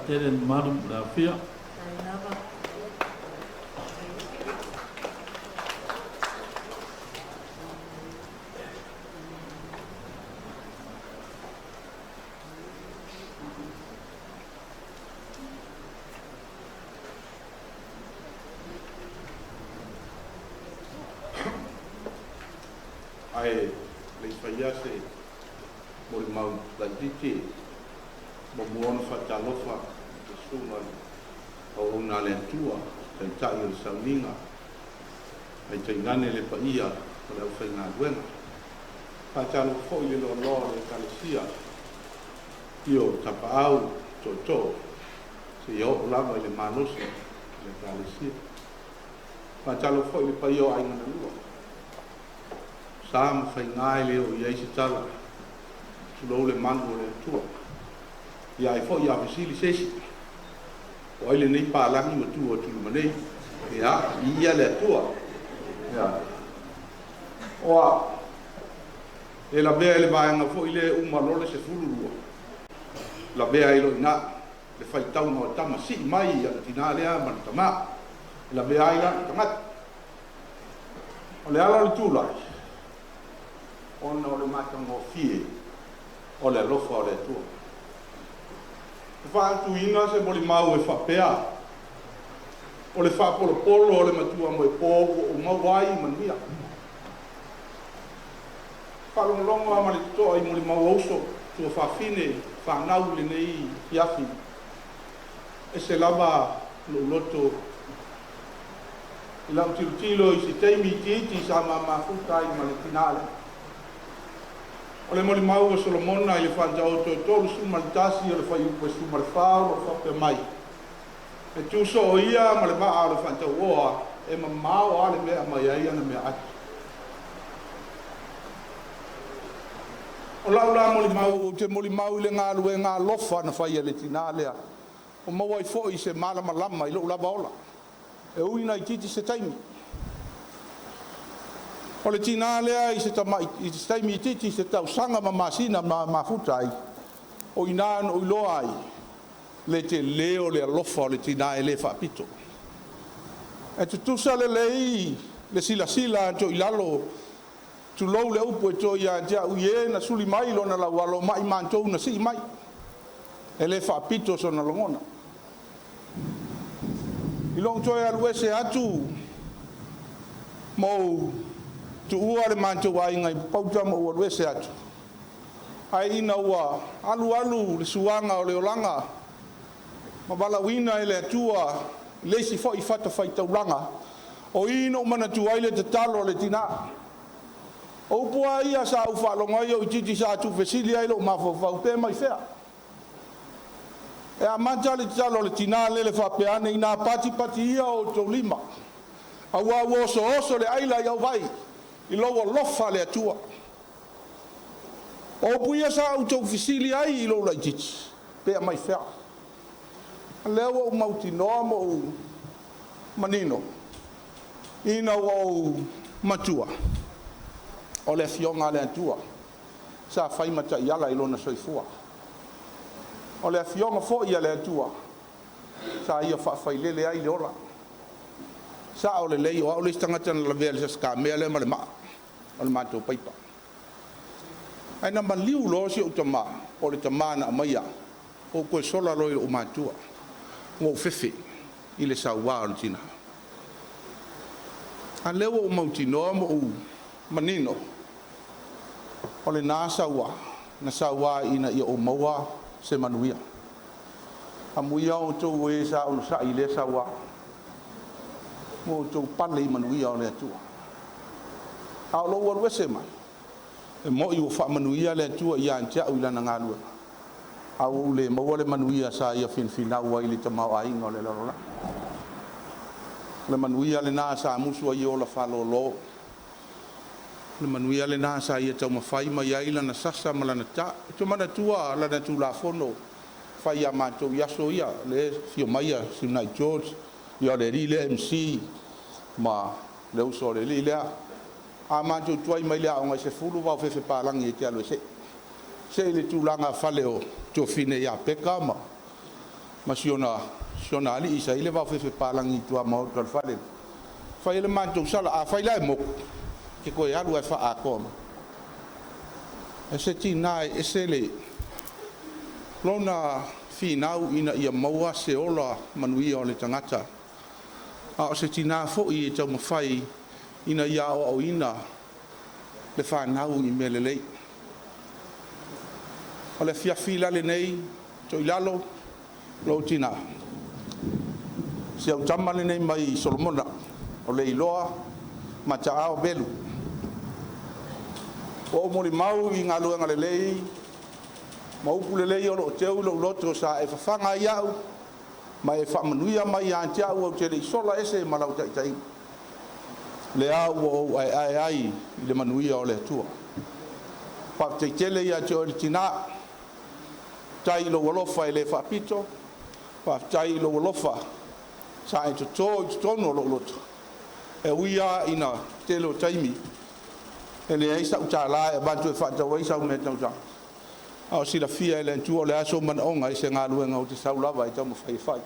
Tere maru la fia. le faia se mo le mau la titi mo mo fa talofa te suma o una le tua te tai o sauninga ai te ngane le paia o le fai na buena pa talo fo le lo le kalesia io tapau to se io lava le manos le kalesia pa talo fo le paia ai na lua sam fai ngai le o ia se talo sulo le mango le tua ia i fo ia Faamausili sesi o ile nei pa langi mo tu o tu manei ia ia le tua ia o e la bea le vaenga fo ile umalole se fulurua la bea ilo ina le fai tau no tama si mai ia tina lea man tama la bea ila tamat o le ala le tula ona o le matango fie o le alofa o le tua fa tu ina se boli mau e fa pea o le fa polo polo o le matua mo e po o mawai mania fa longo ama le to ai mo le mau oso tu fa fine fa nau le nei yafi e se lava lo loto ila tilo i se teimi titi sa ma futa i ma le finale o le moli mau o Solomona i le whanjao to su maltasi o le whai upe su malwhao o whape mai. E tu so o ia ma le maa o le whanjao oa e ma mao a le mea mai ai ana mea ati. O laula moli mau, te moli mau i le ngā lue ngā lofa na whai le tina lea. O maua i fo i se malama lama i lo lava ola. E uina i titi se taimi. O le tina lea i se taimi i titi se tau sanga ma masina ma futa ai. O ina o iloa ai. Le te leo le alofa o le tina e le whapito. E tu tusa le lei, le sila Toilalo, tu lou le upo e to ia dia uie na suli mai lona la walo mai mantou na si mai. E le whapito so na longona. I long toi alue se atu mo tu ua le mantou ai ngai pauta mo ua lue se atu. Ai ina ua alu le suanga o le olanga ma bala wina ele atua le si fo I fata fai taulanga o ino mana tu ai le talo le tina o pua ia sa u fa longa yo titi sa tu Faamausili ai lo ma fo pe mai fea e a manta le talo le tina le fa pe ane ina pati ia o to lima a wa wo so le ai la yo vai I lo lofa le atua o pua sa u to Faamausili ai lo la titi pe mai fea leo o mautinoa mo manino ina o matua o le fionga le atua sa fai mata iala ilona soifua o le fionga fo ia le atua sa ia fa fai lele ai le ola sa o le lei o le tangata na le le ska me le male ma o le mato paipa ai na maliu lo si o tama o le tamana maia o ko sola lo o matua o fefe I le saua o le tina. A leo o mautinoa mo o manino. O le nā saua ina I o maua se manuia. A muia o tau e sa o sa I le saua. Mo tau pale I manuia o le atua. A o lo o se mai. E mo I o wha manuia le atua I antia o ilana ngalua. Au le maua le manuia sa ia finfina ua I le tamau ainga o le lorola. Le manuia le nā sa musu ai o la whalolo. Le manuia le nā sa ia tau mawhai mai ai lana sasa ma lana ta. Ito mana tua lana tu la fono. Whai a mātou yaso ia le fio maia Simnai George. Ia le ri le MC. Ma le uso le li lea. A mātou tuai mai lea o ngai se fulu wau fefe pālangi e te alo se. Se le tūlanga whale o to fine ia peka ma siona ali isa ile va fefe palangi tua ma o fale fai le manto sala a fai la mo ke ko ya lu fa a ko e se ti nai e se le lona finau ina ia maua se ola manui o le tangata a se ti na fo I tau mafai ina ia o ina le whanau I mea lelei. O le fiafila le nei, Toilalo, lo tina. Se au tama le nei mai Solomona, o le iloa, ma ta ao belu. O mori mau I ngā luenga lelei, ma upu lelei o lo teu lo loto sa e whawhanga iau, ma e whamanuia mai a tiau au te le isola ese malau taitai. Le au o ai I le manuia o le atua. Pa te tele ia te o le tina, tai lo walofa e le whapito, pa tai lo walofa, sa e tono lo loto. E uia ina te lo taimi, e le eisa uta la e bantu e whatau eisa u me tau ta. Ao sila fia e le antua le aso man onga I se ngā luenga o te saulawa I tau ma whai.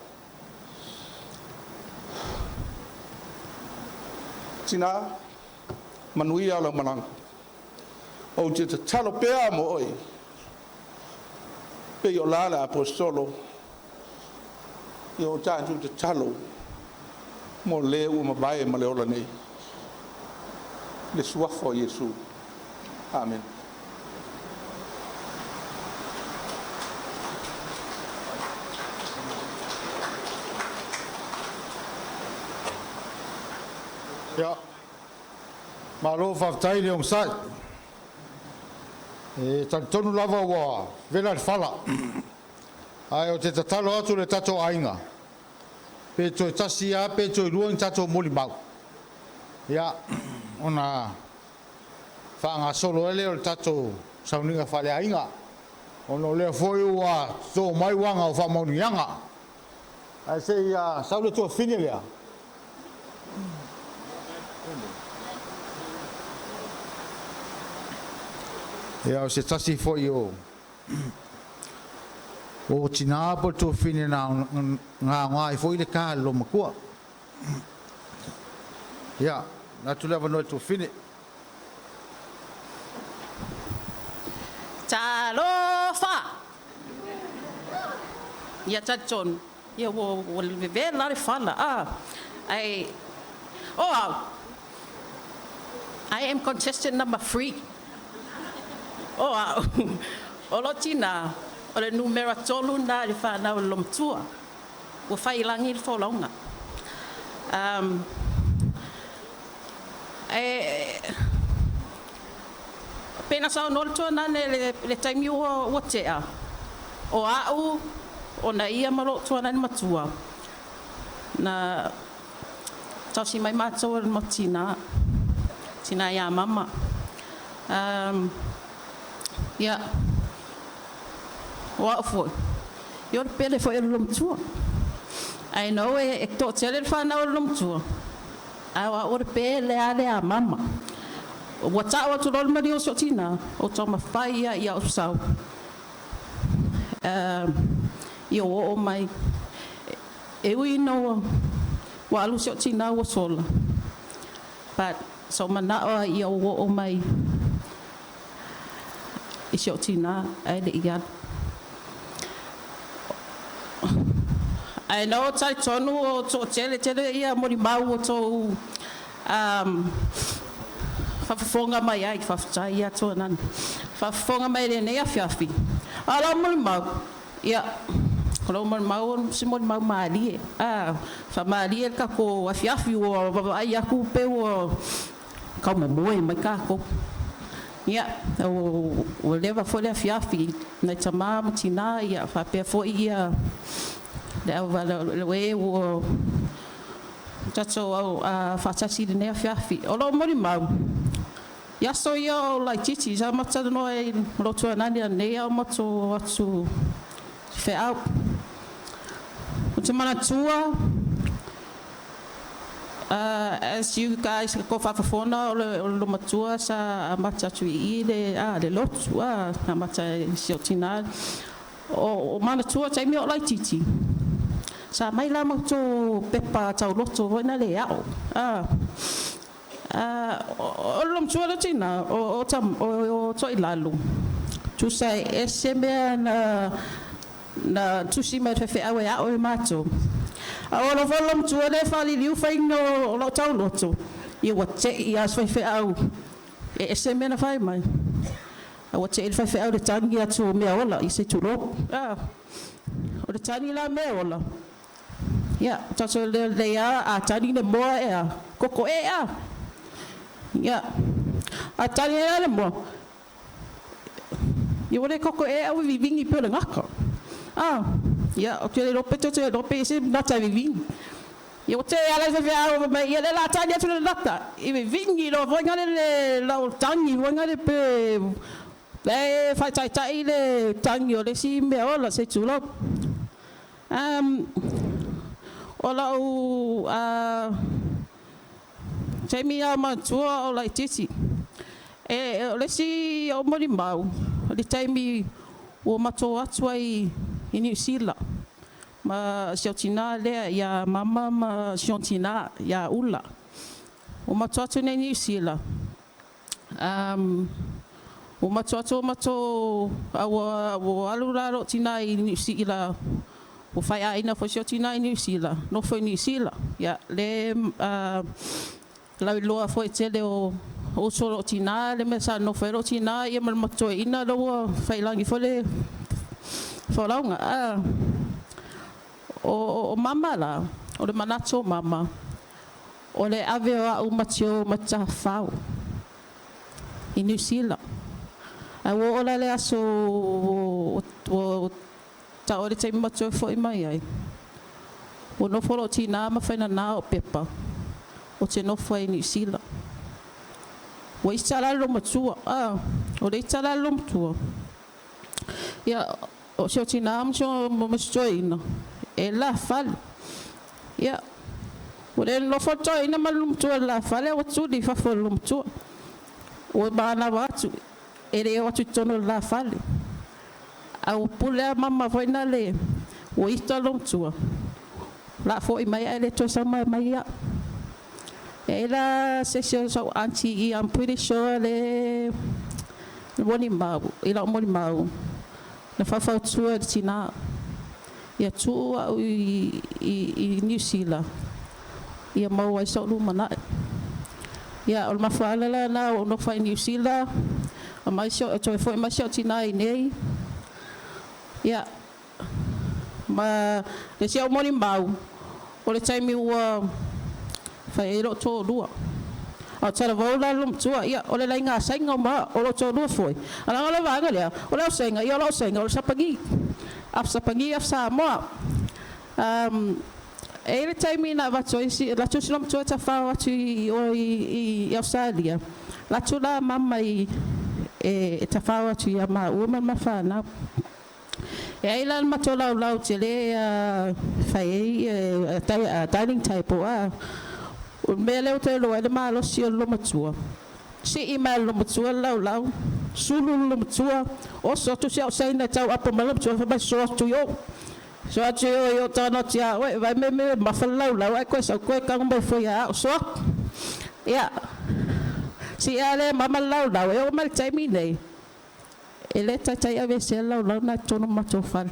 Tina, manuia la manang. O te talo pea mo oi. Pe o lala apostolo. I o tātu te talo. Mo le ua mabae ma le ola nei. Le suafo o Yesu. Amen. Ja. Ma lo whaftai le ong sai. E tan tonu lava wa vela le fala. Ai o te tatalo atu le tato ainga. Pe toi tasi a, pe toi ruang tato moli mau. Ja, ona whaanga solo ele o le tato sauninga whale ainga. Ono lea foi ua tō mai wanga o whamaunianga. Ai se ia saule tō whine lea. Ia o se tasi foi o tina po tō whine na ngā foi le kā lo makua. Ia, nā tu lewa noi tō whine. Talofa! Ia tachon. Ia wo vela le fala. I am contestant number 3. O lo tina, o le numera tolu na le whanau lomtua. O whailangi le wholaunga. Pena sao nol tua nane le taimi o tea. O au, o na ia malo tua nane matua. Na tausi mai mātou le matina. Tina ia mama. Ia. O au foi. Yo pele foi le lomtua. I know e to tele le whanau le lomtua. Awa o le pele ale a mama. O ta o to lol mari o sotina o to ma faia ia o sau. Io o mai e ui no wa lu sotina o sola. But so mana ia o mai I sotina ai le ia. I know tai tonu o to tele ia mori mau o to Fafonga mai ai faftai ia to nan. Fafonga mai le nei afiafi. Ala mol mau. Ia. Kolo mol mau simol mau mali. Fa mali ka ko afiafi o ai aku pe o ka mo moi mai ka ko. Ia. O leva fo le afiafi na tama tina ia fa pe fo ia. Le we o tato fatasi de nei afiafi. Olo mol mau. Ia so ia o lai titi, sa mata no e lotu anani a nei au mato atu fe au. O te mana tua, as you guys ko whawhawhona o lo matua sa mata atu I le lotu, na mata si o tina. O mana tua taimi o lai titi. Sa mai la mato pepa tau loto voina le au. O lom tua tina o Toilalo. Tu sai SMB na tu si mai fe awe a o mato. O lo volom tua le fali liu fai no lo tau loto. I wa te I as fe au. E se mena fai mai. Awa te ele fai fe au le tangi atu mea ola i se tulo. O le tangi la mea ola. Ia, tato le ia a tangi le moa e a. Koko e a. Ia. A tangi e a le moa. Ia wale koko e a vivingi pe o le ngaka. Ia, o te rope te rope i se nata vivingi. Ia o te ala fe au mai ia le la tangi atu le nata. I vivingi lo voinga le la o tangi voinga le pe le fai tai le tangi o le si mea ola se tulo. O lau taimi a matua o lai titi. O le si o mori mau. O le taimi o mato atu ai i New Zealand. Ma siotina lea ia mama ma siotina ia ula. O mato atu nei New Zealand. O mato awa aluraro tina i New Zealand. O fai aina fo siotina i New Zealand. No fo New Zealand. Ia le lau loa fo tele o soro tina le mesa no fo tina ia mal mato ina lo fai langi fo le fo launga. O mama la, o le manato mama. O le ave o matio matafau i New Zealand. O la le aso o ta o le te mato fo i mai ai. O no fo tina ma faina na o pepa. O te no fo i New Zealand. O i tala lo matua. O le tala lo matua. Ia o se tina am so mo ina. E la fal. Ia. O le no fo ina ma lo matua la fal o tu di fa fo lo matua. O bana watu. E le watu tono la fal. Au pule mama foi na le o ito long tua la foi mai ele to sama mai ya ela se so anti I'm pretty sure le moni mau ila moni mau na fa tua tina ya tu i New Zealand ia mau ai so lu mana ya o ma fa la na o no fa New Zealand a mai so to foi mai so tina i nei. Ia, ma le sia o moni mau, o le taimi ua fai ero tō lua. A tara vola lum tua, ia, o le lainga sainga o maa, o lo tō lua foi. Ala ngala vanga lea, o leo sainga, ia o leo sainga, o le sapangi. Af sapangi, af Samoa. E le taimi na vato, la tu silom tua ta whao atu i Australia. La tu la mama i ta whao atu i a maa, uman ma whanau. E ai lan mato lau te le fai dining table o me leo te loa le malo si o lo matua si I ma lo matua lau sulu lo matua o so tu sia sai na tau apa malam tu fa so tu yo ta no tia we vai me ma fa lau ai ko sa ko ka mo foi a so ya si ale mama lau e o mal taimi nei. Ele tai ave se lau na tono matofal.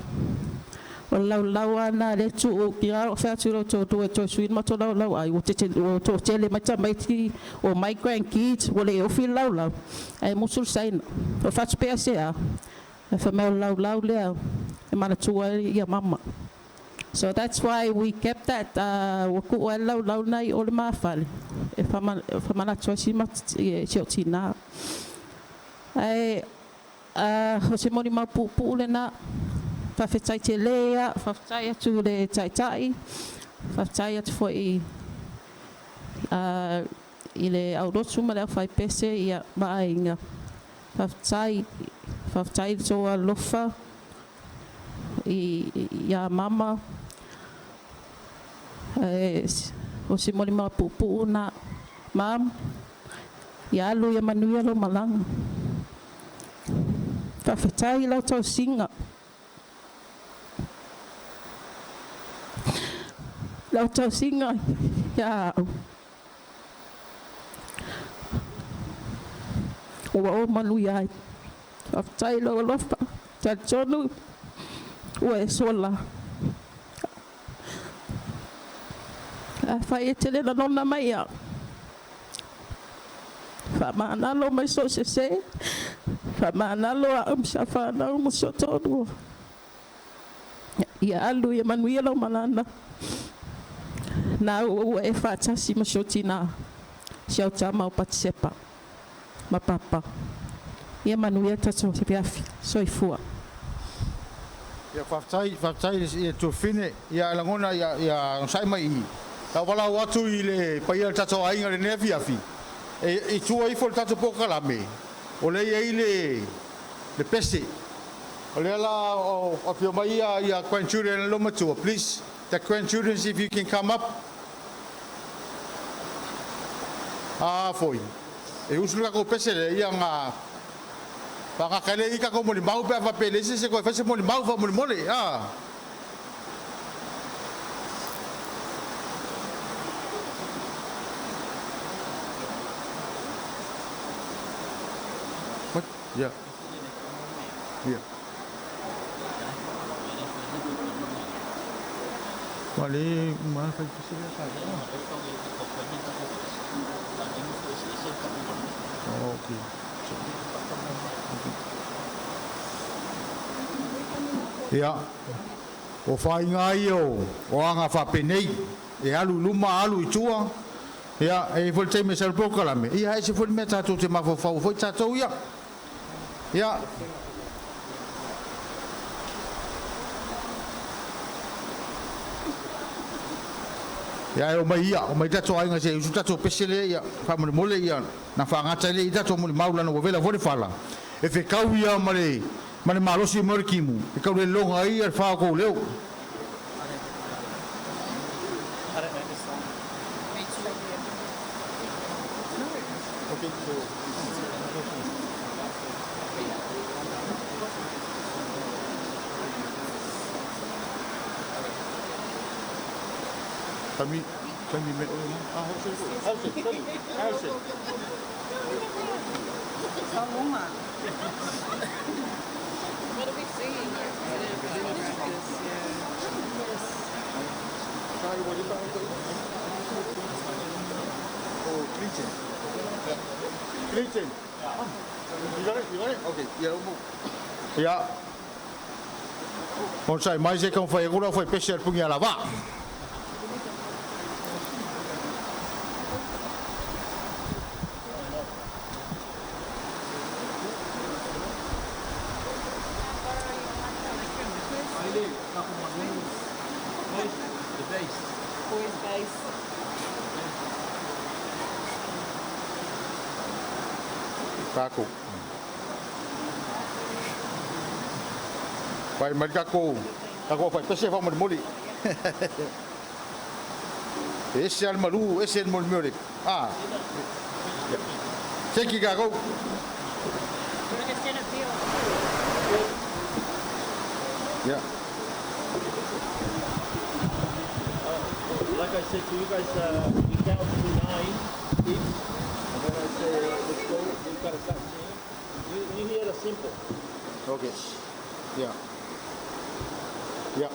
O lau ana le tu o kia o fa tu to to suin mato lau ai o te to tele mata mai ti o my grandkids o le o fil lau. Ai musul sain. O fa pe se a. Fa me lau le e mana tu ia mama. So that's why we kept that o ku lau nai o le mafal. E fa mana tu si mat e tina. Ai o se moni ma pu le na fa fetai te lea fa fetai atu le tai fa fetai atu foi i le aurotu ma le fai pese ia mainga fa fetai so alofa ia mama o se moni ma pu na mam ia lu ia manuia lo malanga. Fa fetai lau tau singa. Lau tau singa. Ya. Ua o manu iai. Fa fetai lau lofa. Ta tonu. Ua e sola. A fai e tele na nona mai a. Whamanalo mai so se. Whamanalo a sa whanau mo so tonu. Ia alu ia manuia lau malana. Nā ua e whātasi ma so tina. Siau tama o patisepa. Ma papa. Ia manuia tato te piafi. Soifua. Ia whaftai ia tuwhine, ia langona ia sai mai i. Tau wala watu i le paia tato ainga le nevi afi. I tua ifo le tato pokalame. O le ia i le pese. O le ala o pio mai ia grandchildren loma tua. Please, the grandchildren, if you can come up. Foi. E usulu kako pese le ia ngā Paka kale ika ko mo ni mau pe fa pele se ko fa se mo ni mau fa mo ni mole What? Yeah. Yeah. Wale ma fa se sa. Okay. Ia, o whainga i o anga whapenei, e alu luma alu i tua, ia, e fwoi te me salpokalame, ia, e se fwoi me tātou te mawhawhau, fwoi tātou ia, ia. Ia, o mai tātou ainga se, usu tātou pesele ia, whamone mole ia, na whangata ile i tātou mole maulana o vela fwoi whala, e whekau ia mane malosi mori kimu e kau le longa ai al fa ko leo kami me how's it What are we singing? Oh, Clinton. Clinton. You got it? You got it? Okay. Yeah. Yeah. Kon sai mai se kan foi agora foi peixe punha lavar. Kako. Vai mai kako. Kako vai pese fa mo moli. Esse al malu, esse mo moli. Seki kako. Yeah. Like I said to you guys, we count to 9 each. And when I say let's go, you've got to start singing. When you hear the simple. Okay. Yeah. Yeah.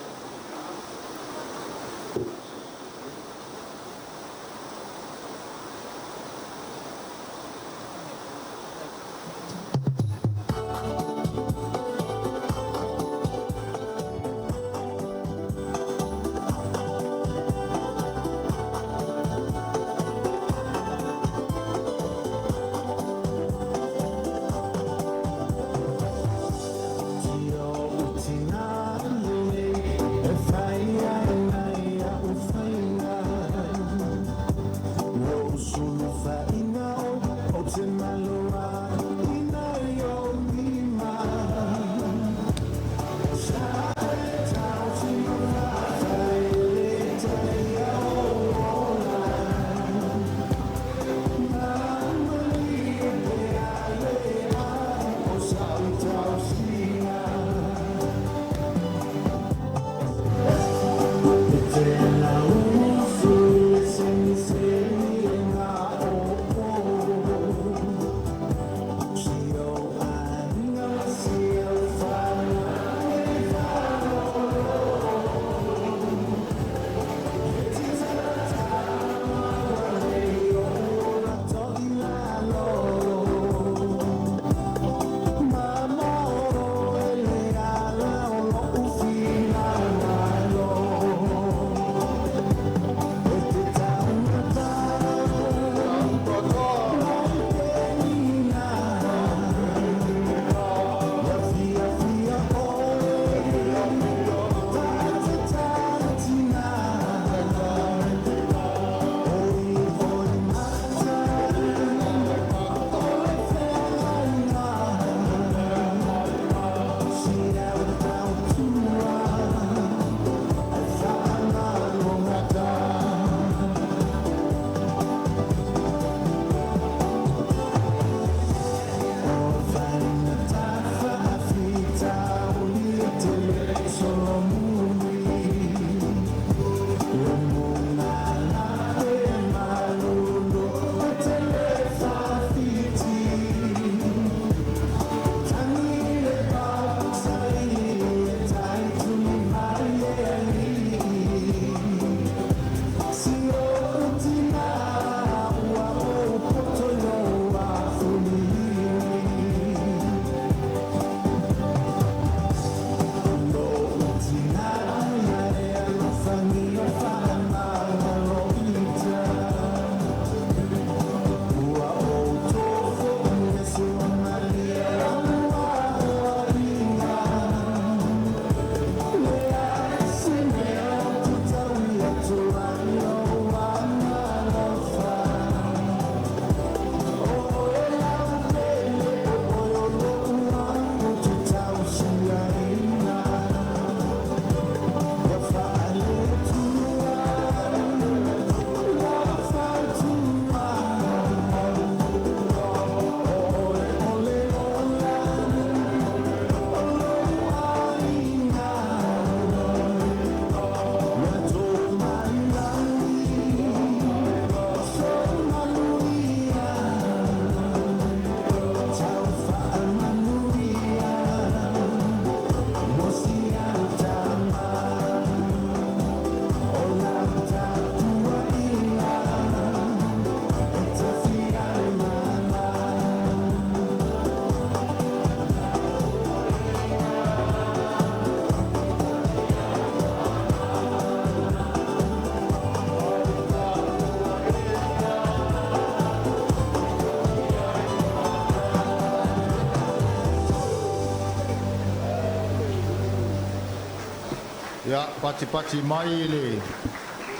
Ya, pati mai le.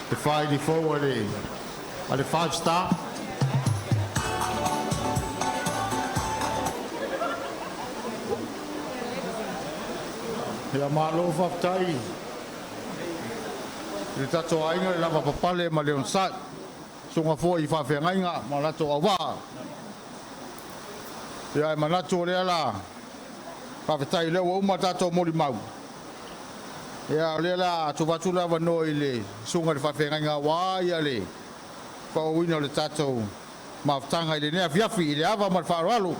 Te whai di fōua le. A le 5 star. Ia malo whaftai. Le tato ainga le lava papale ma leon sat. Sunga fō I whawhengainga ma lato awa. Ia e manato le ala. Whawhetai leo uma tato mori mau. Ia le la tu watu lava noi le. Sunga le whawhengainga wa ia le. Whawina le tato. Ma whtanga I le nea fiafi I le awa ma le whaaralu.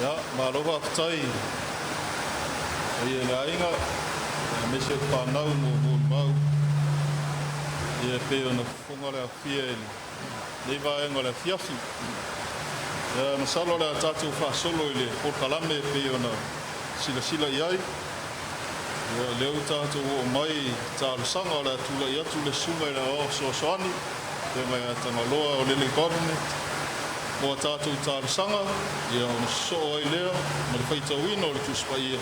Ja, maar ook wat zij. Je rijden, met je pan nou moet bouw. Je peer een vongere fiel. Die waren wel een fiafi. Ja, maar zal wel dat tatu van solo ile. Voor kalame peer een sila jij. Ja, leo tatu mai taal sanga la tula ya tula sunga la o so soani. Ja, maar het maloa o lele korne. O tātou tārisanga, ia o so ai lea, ma le whaitawina o le tūspaia.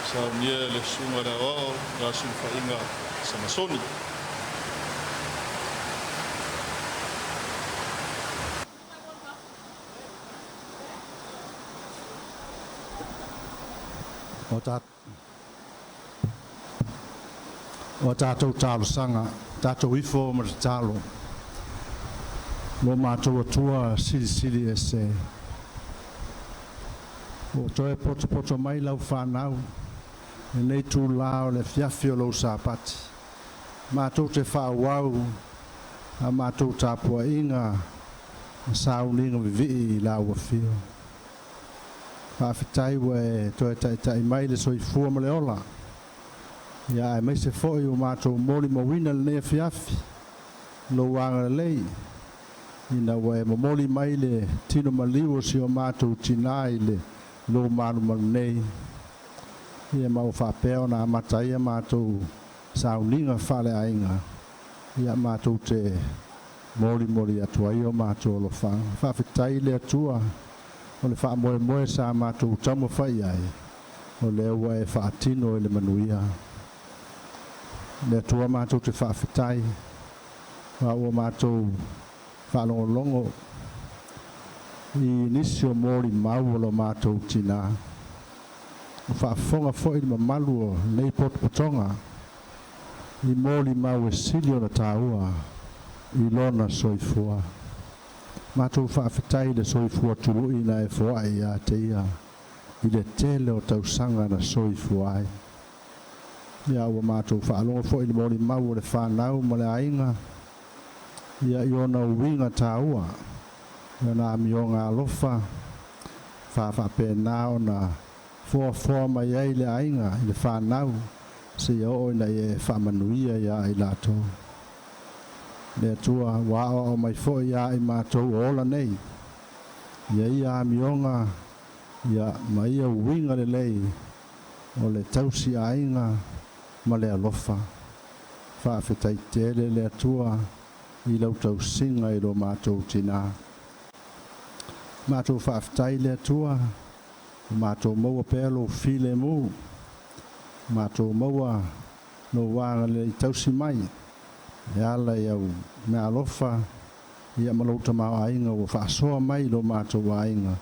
Sa nia le sunga ra wao, ra sunga inga sa masoni. O tātou tārisanga, tātou ifo ma te tālo. Lo mātou atua sili e se. O toe poto mai lau whanau. E nei tū lao le fiafi o lau sāpati. Mātou te whāwau. A mātou tāpua inga. Sāuninga vivi I lau a whio. Whawhitai we toe tai mai le soi fua ma le ola. Ia e mai se foi o mātou mori mawina le nea fiafi. Lo wanga le lei. Ina wae momoli mai le tino maliwo si o mātou tina I le lo manu manei. Ia mau whapeo na matai a mātou sauninga whale ainga. Ia mātou te mori atua I o mātou lo whang. Whawhitai le atua o le wha moe sa mātou tamu whai ai. O le wae whaatino le manuia. Le atua mātou te whawhitai. Wa o mātou whalongolongo I nisi o mori mau lo mātou tina. Whaafonga fo I mamalu o nei potonga. I mori mau e sili o na tāua. I lona soifua. Mātou whaafetai le soifua tulu I na e foa I a te ia. I le tele o tausanga na soifua ai. Ia ua mātou whaalongo fo I mori mau o le whanau ma le ainga. Ia I ona uinga tāua. Ia na amionga alofa. Whawhapena o na foa mai ai le ainga I le whanau. Se ia o ina e whamanuia ia I lato. Le atua wao o mai fo ia I mātou ola nei. Ia amionga. Ia mai ia uinga le lei. O le tausi ainga. Ma le alofa. Whawhetai tele le atua. I lau tau singa I lo mātou tina. Mātou whaafitai le atua. Mātou maua pēlo file mu. Mātou maua no wānga le tausi mai. E ala iau me alofa. Ia malouta mau ainga o whaasoa mai lo mātou ainga.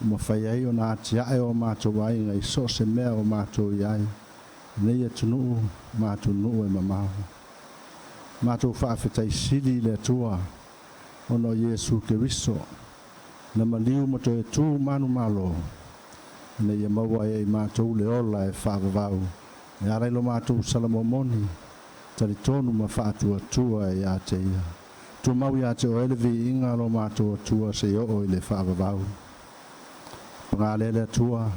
Mo whai ai o nā tiae o mātou ainga I so se mea o mātou iai. Nei atunu mātou nuu e mamau. Mātou whaafetai sili le atua ono Yesu Keriso na maliu mato e tū manu malo na ia maua e mātou le ola e whaavavau e arailo mātou salamomoni tari tonu ma whaatua tua e a te ia tu mau ia te o elevi inga lo mātou tua se o I le whaavavau pangale le atua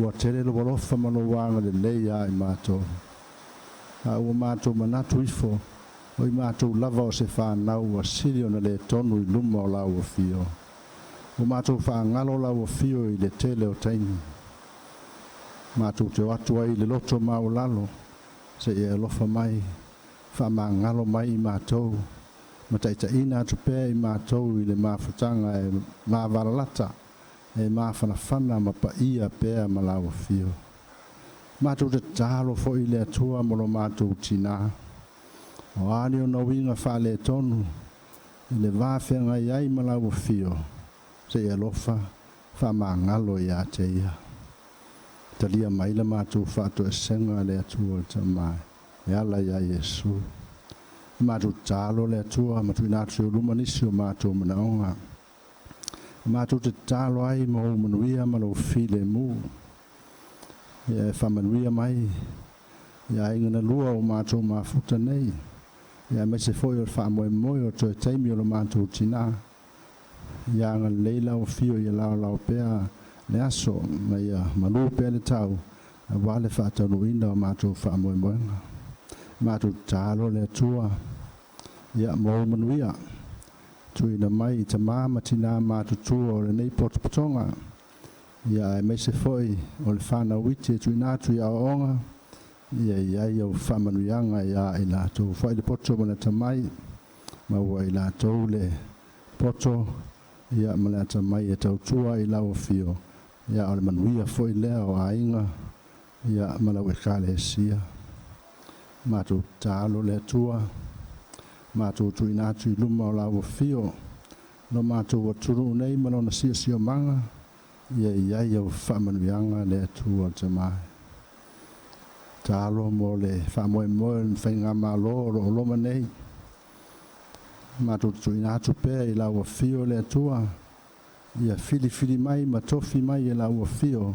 ua tere lo walofa mano wanga le leia I mātou a ua mātou manatu ifo O I mātou lava o se whānau a siri ona le tonu I luma o lau o fio. O mātou whaangalo lau o fio I le tele o taimi. Mātou te watu ai le loto maulalo, se e alofa mai, whaamangalo mai I mātou, ma taita ina atu pēr I mātou I le mafutanga e mawaralata, e mawhanawhana ma pa ia pēr ma lau o fio. Mātou te tālo fo I le atua molo mātou tina. O ani o na winga whale tonu, I le wāwhenga iai ma lau o fio, se e alofa, whaamangalo I a te ia. Talia maila mātou whātua e senga le atua o tamai. E ala ia Yesu. Mātou tālo le atua, mātou inātu o lumanisi o mātou manaonga. Mātou te tālo ai ma o manuia ma lo file mu. E whamanuia mai. Ia ingana lua o mātou mafuta nei. Ia me se foi o whamoe o toi teimi o lo mātou tina. Ia ngā leila o fio I lao pēa. Le aso ma ia manu pele tau a wale whaatanu ina o mātou whaamoemoenga. Mātou tālo le atua ia mou manuia. Tuina mai I ta māma tina mātou tua o le nei potopotonga. Ia e meise foi o le whana witi e tuinatu ia o onga. Ia o whamanuianga ia I lātou. Whai le poto mana tamai. Ma ua I lātou le poto ia ma le tamai e tau tua I lau o fio. Ia o le manuia foi lea o ainga, ia malau e kale sia. Mātou tālo le atua, mātou tuinatu I luma o lau o fio, no mātou aturu nei malona sia manga, ia iai au whamanuianga le atua te mai. Tālo mo le whamoe whainga malo o loma nei. Mātou tuinatu pēr I lau o fio le atua, ia fili mai ma tofi mai e lau o fio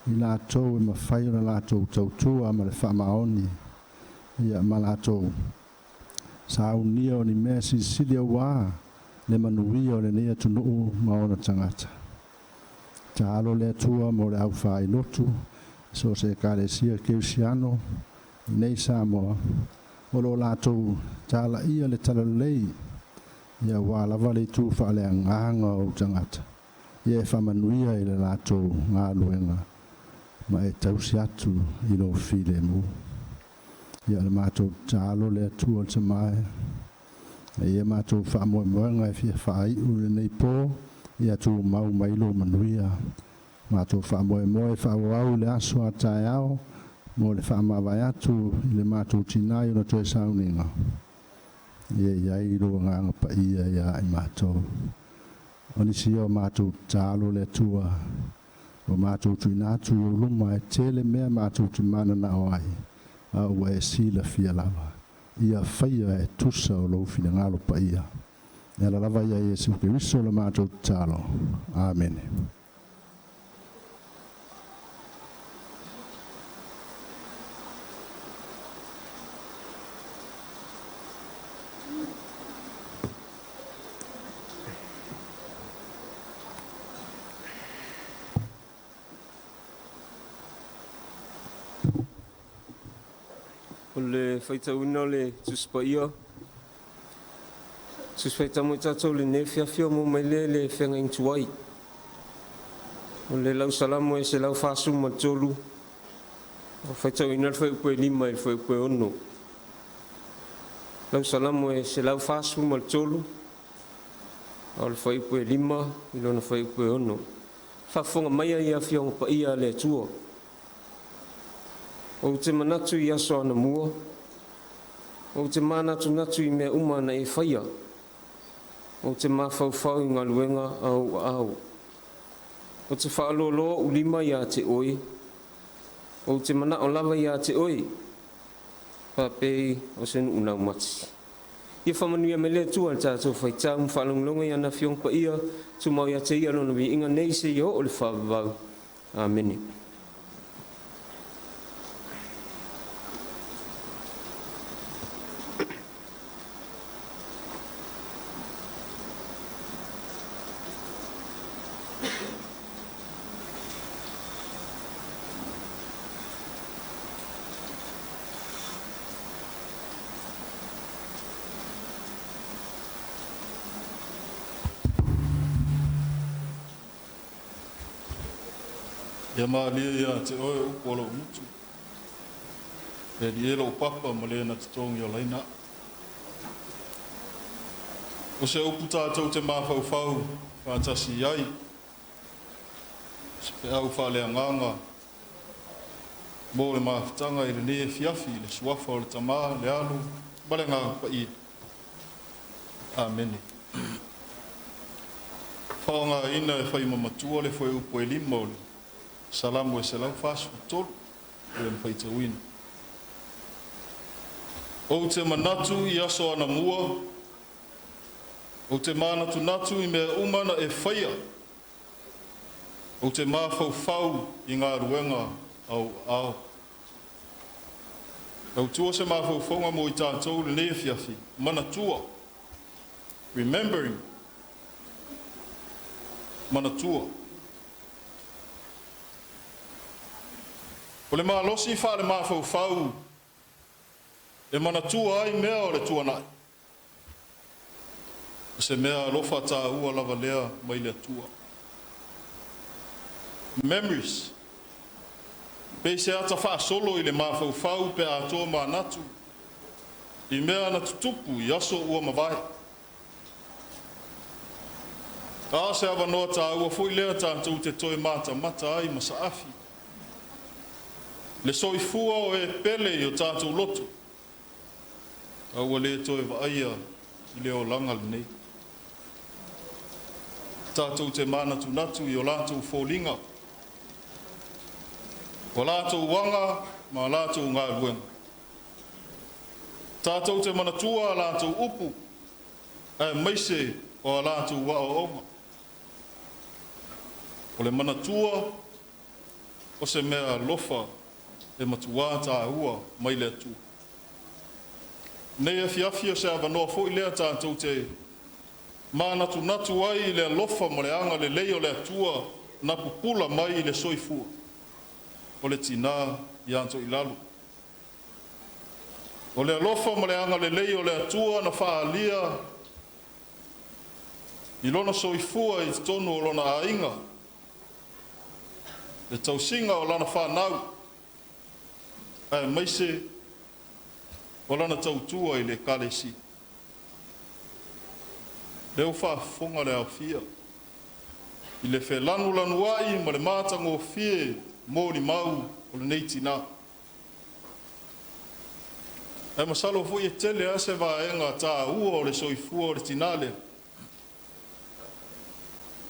I lātou e mawhai o lātou tautua ma le whamaoni ia ma lātou sa unia o ni mea sili au wā le manuia o le nea tunuu ma ona tangata tālo le atua mo le au whai lotu so se kare sia keusiano I nei Samoa o lo lātou tāla ia le talalei ia wālawa le tū whaale nganga o tangata. Ia e whamanuia I le lātou ngā luenga. Ma e tausi atu I lo file mu. Ia le mātou tālo le atu o te mai. Ia mātou whaamoemoenga e fia whai ure nei pō. Ia tū mau mailo manuia. Mātou whaamoemoe whaawau le aso a tae ao. Mo le whaamawai atu I le mātou tinai o na toe sauninga. Ia I roa nganga pa ia I mātou. O nisi o mātou tālo le tua. O mātou tuinatu o luma e tele mea mātou tu mana na oai. A ua e sila fia lava. Ia whaia e tusa o lau fina ngalo pa ia. E la lava ia Yesu Keriso le mātou tālo. Amen. O le whaitauna o le tuspaia. Tus whaitamo I tātou le ne whiawhia mo mai le whenga intuai. O le lau salamo e se lau whāsu ma tolu. O whaitauina le whaiupe 5 e le whaiupe 6. Lau salamo e se lau whāsu ma tolu. O le whaiupe 5 I lona whaiupe 6. Whawhonga mai ai a whionga pa ia le tua. O te manatu I aso ana mua. O te manatu natu I mea umana e whaia. O te mawhauwhau I ngā luenga au. O te whaalolo ulima I a te oi. O te mana o lava I a te oi. Papei o senu unau mati. Ia whamanuia me lea tua le tātou whaitau mwhalonglonga I ana whiong pa ia. Tumau ia te ia lona vi inga nei se I o le whawau. Amen. Ia maalia ia te oe upo alo mutu. E di elo papa ma le na te tongi o laina. O se upu tātou te mawhauwhau, whātasi iai. Se au whale anganga. Mō le mawhitanga i le ne fiafi, le suafa o le tamā, le alu, bale ngā pa i. Amene. Whaonga ina e whai mamatua le whai upo e lima o le. Salamu e se lau whasu tolu, e le whai te wina. O te manatu i aso ana mua, o te manatu natu i mea umana e whaia, o te mawhauwhau i ngā ruenga au au. Au tua se mawhauwhaunga mo i tātou le ne fiafi, manatua, remembering, manatua. O le malosi wha le mawhauwhau, e manatua ai mea o le tuanai. Se mea lofa tā ua lava lea mai le atua. Memories. Pe se ata wha solo i le mawhauwhau pe atoa manatu. I mea na tutupu i aso ua mawai. A se awa noa tā ua fui lea tātou te toi mata mata ai masa afi. Le soifua o e pele i o tātou loto. Aua le toi vaia i leo langa le nei. Tātou te manatu natu i o lātou fōlinga. O lātou wanga, ma lātou ngā ruenga. Tātou te manatua a lātou upu, e maise o a lātou wa o onga. O le manatua, o se mea lofa, e matua tā ua mai le atua. Nei e fiafia se awanoa fo i lea tātou te manatu natu ai le lofa mo le anga le leo le atua na pupula mai le soifua. O le tina i anto i lalu. O le lofa mo le anga le leo le atua na whaalia i lona soifua i tonu o lona ainga. Le tausinga o lana whanau. Ai maise o lana tautua i le kalesi. Leo whaafonga le au fia. I le whe lanu ai ma le mātango fie mōri mau o le neiti nā. E masalo fo i e tele a se vaenga tā ua o le soifua o le tinale.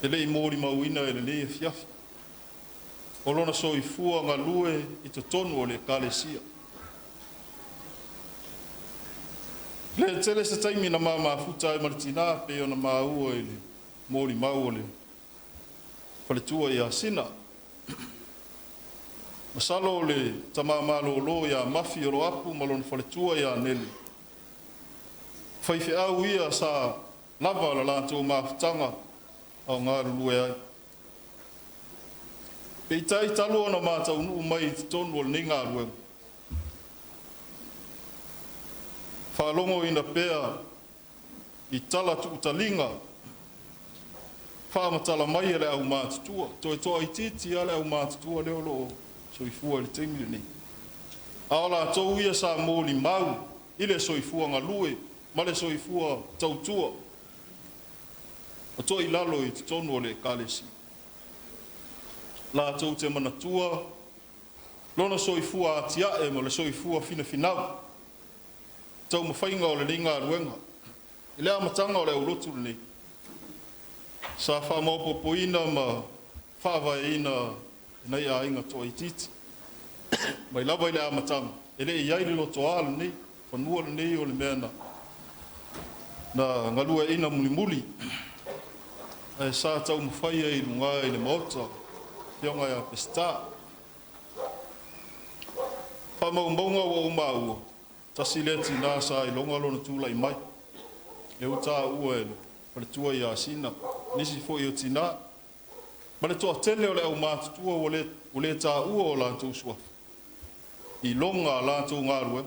E le i mōri mau ina e le ne e fiafi. O lona soifua ngā lue i te tonu o le kalesia. Le tele se taimi na mama futa e maritina pe ona maua i le mōri mau o le whaletua i a sina. Masalo le tamamalo lo ia mafi o lo apu malon whaletua i a nele. Whaiwhi au ia sa lava la lātou mafutanga au ngā rulue ai. Pei tai talo ana mātau nuu mai i tonu o le ni ngā ruenga. Whalongo ina pea i tala tuutalinga. Whaamatala mai e le au mātutua. Toi toa i titi ale au mātutua leo loo. Soifua le teimile ni. Aola tau ia sa mōli mau. I le soifua ngā lue. Ma le soifua tautua. O toi lalo i tonu o le kalesi. La tau te manatua. Lona soifua atiae ma le soifua fina finau. Tau mawhainga o le ringa ruenga. I lea matanga o le ulotu le ni. Sa whamaupopo ina ma whawai ina nei a inga toa i titi. Mai lava i lea matanga. E le i aile loto a le ni. Whanua le ni o le mea na ngalua ina muli muli. E sa tau mawhaia i lunga i le maota. Pionga ia pesta. Whamaumaunga o umaua. Tasi le tina sa i longa lona tūla i mai. E uta ua e le tua i a sina. Nisi fo i o tina. Ma le toa tele o le au mātutua o le tā ua o lātou sua. I longa lātou ngā rue.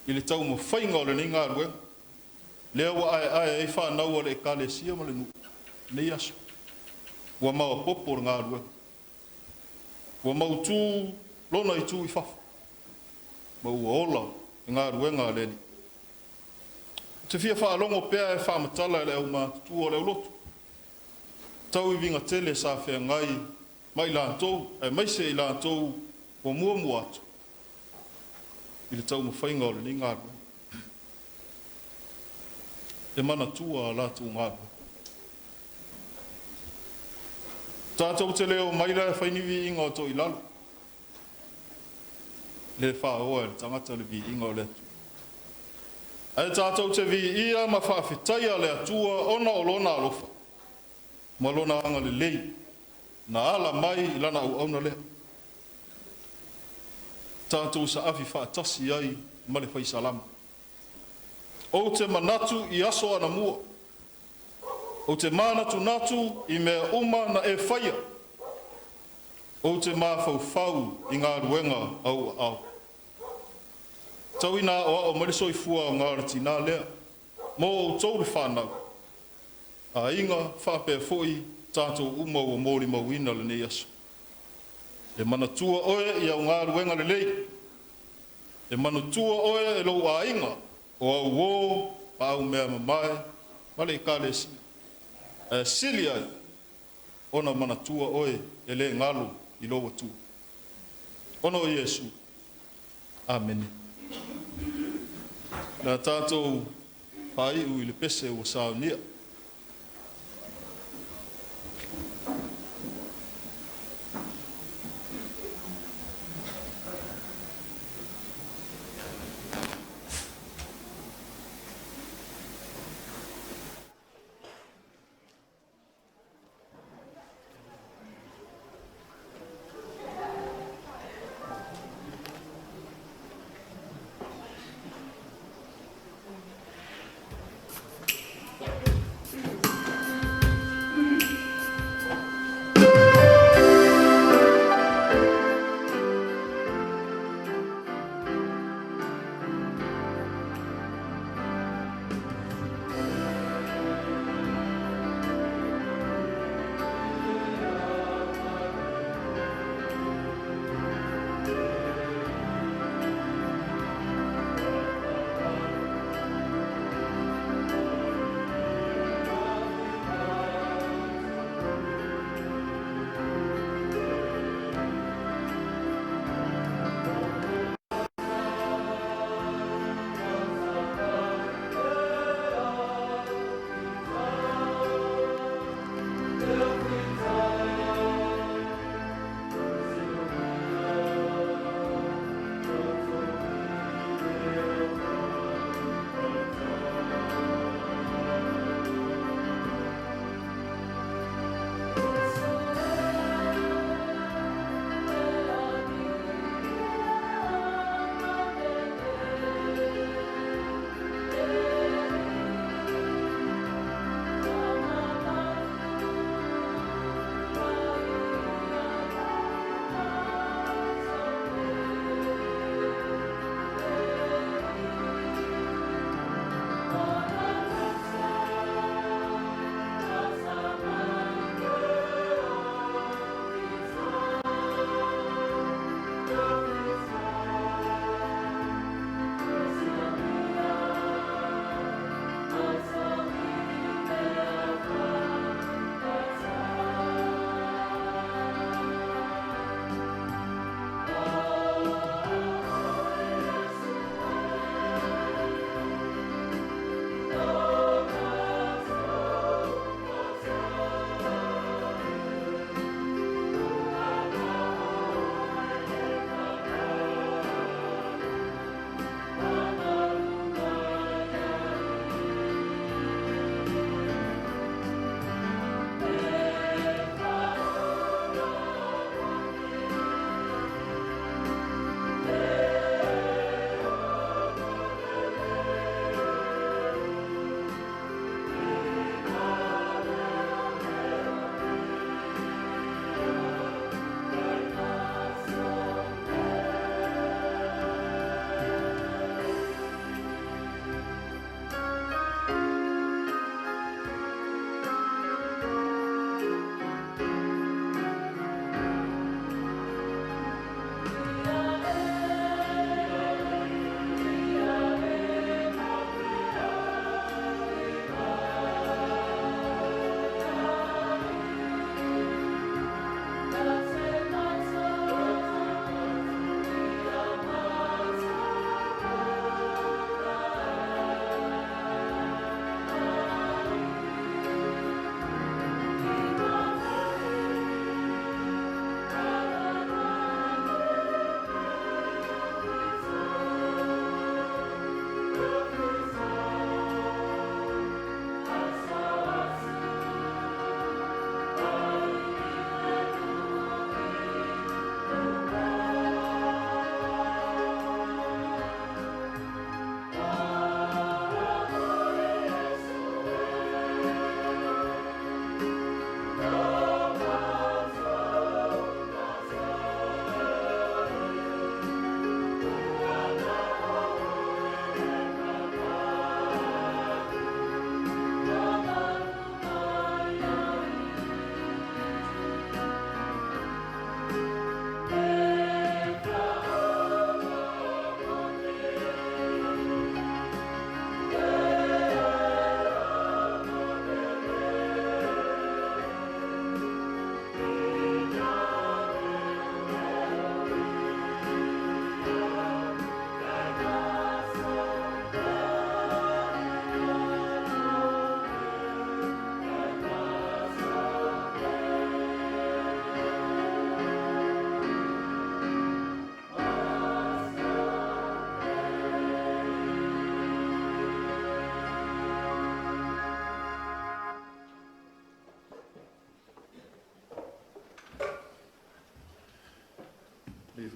I le tau mawhainga o le ni ngā rue. Lea wa ai e whanau o le kalesia ma le nu. Nei aso. Ua maua popo o ngā rue. Ua mautu lona i tū i whafu. Mau ola i ngā ruenga leni. Te fia whaalongo pēa e whaamatala e leo mātua o leo lotu. Tau i vinga tele sa whea ngai mai lātou, maise i lātou o mua atu. I le tau mawhainga o le ni ngā ruenga. E mana tua a lātou ngā ruenga. Tātou te leo maila e whainiwi inga o Toilalo. Le whaoa e le tangata le vi inga o le atu. E tātou te vi ia ma whaafetaia le atua ona o lona alofa. Ma lona anga le lei. Na ala mai i lana au auna lea. Tātou sa afi whaatasi ai ma le whaisalama. O te manatu i aso ana mua. O te manatu natu i mea uma na e whaia. O te mawhau i ngā ruenga au. Tau ina o mariso i fua o ngā rati nā lea. Mō o tōru whānau. A inga whapea fōi tātou uma o mōri mauina le nei aso. E manatua oe i au ngā ruenga le lei. E manatua oe e lau a inga o au wō pa au mea mamae. Male i kāle si. Sili ai. Ona manatua oe e le ngalo i loa tu. Ono Iesu. Amen. Nā tātou whai ui le pese o saunia.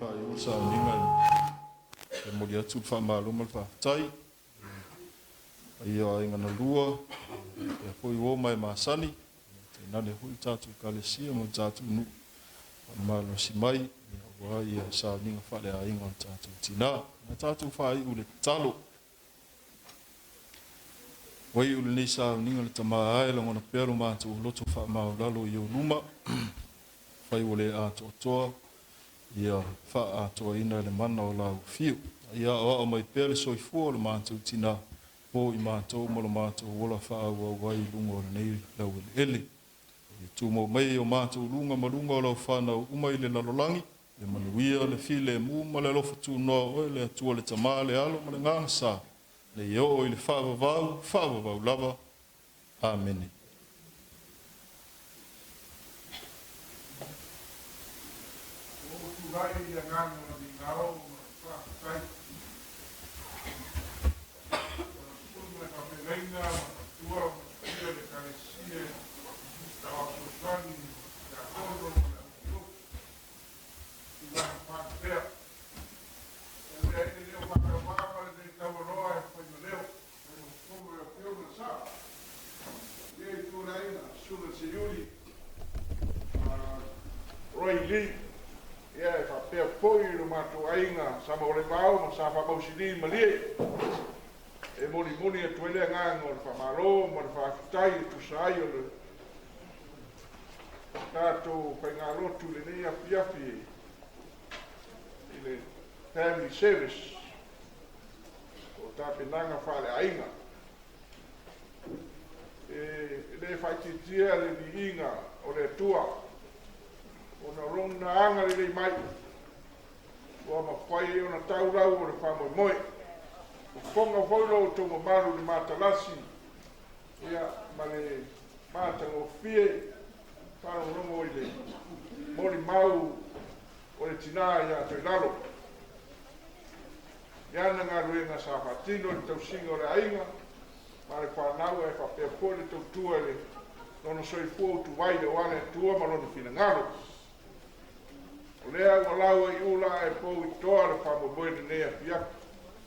whai o sa ninga e mori atu whamaluma le whaatai. Ia ai ngana lua, e poi o mai masani, te nane hui tātu kalesia mo tātu nu. Malo si mai, wa ia sa ninga whale a inga o tātu tina. Na tātu whai ule talo. Wai ule nei sa ninga le tama ae langona pēro mātu loto wha mau lalo i o luma. Whai ule a toa, ia wha a toa ina le mana o lau fiu. Ia o mai pēle soi fua le mātu tina. Po i mātou, molo mātou, wola wha au wai lunga o nei lau ele. Tu mo mai o mātou lunga malunga o lau whanau umai le lalolangi, le manuia, le file, mu, ma le lofa tu noa oe, le atua le tamā, le alo, ma le nganga sa, le i o i le whaavavau lava. Amen. Faamausili malie e moni e tuele nganga o le whamaro ma le whaafitai e tusai o le tātou whainga lotu le nei api i le family service o tāpenanga whale ainga e le whaititia le ni inga o le tua o na rona anga le mai o ma whai o na taurau o le whamoimoe. O whonga whauro tō maru le mātalasi, ia ma le mātango fie, whāro rongo i le mori mau o le tina ia Toilalo. Iana ngā ruenga sa whatino le tausinga o le ainga, ma le whanau e whapea po le tautua le nono soi fua tu vai le wane tua ma lono fina ngaro. O lea ua lau i ula e pou i toa le whamoboe le nea piaku.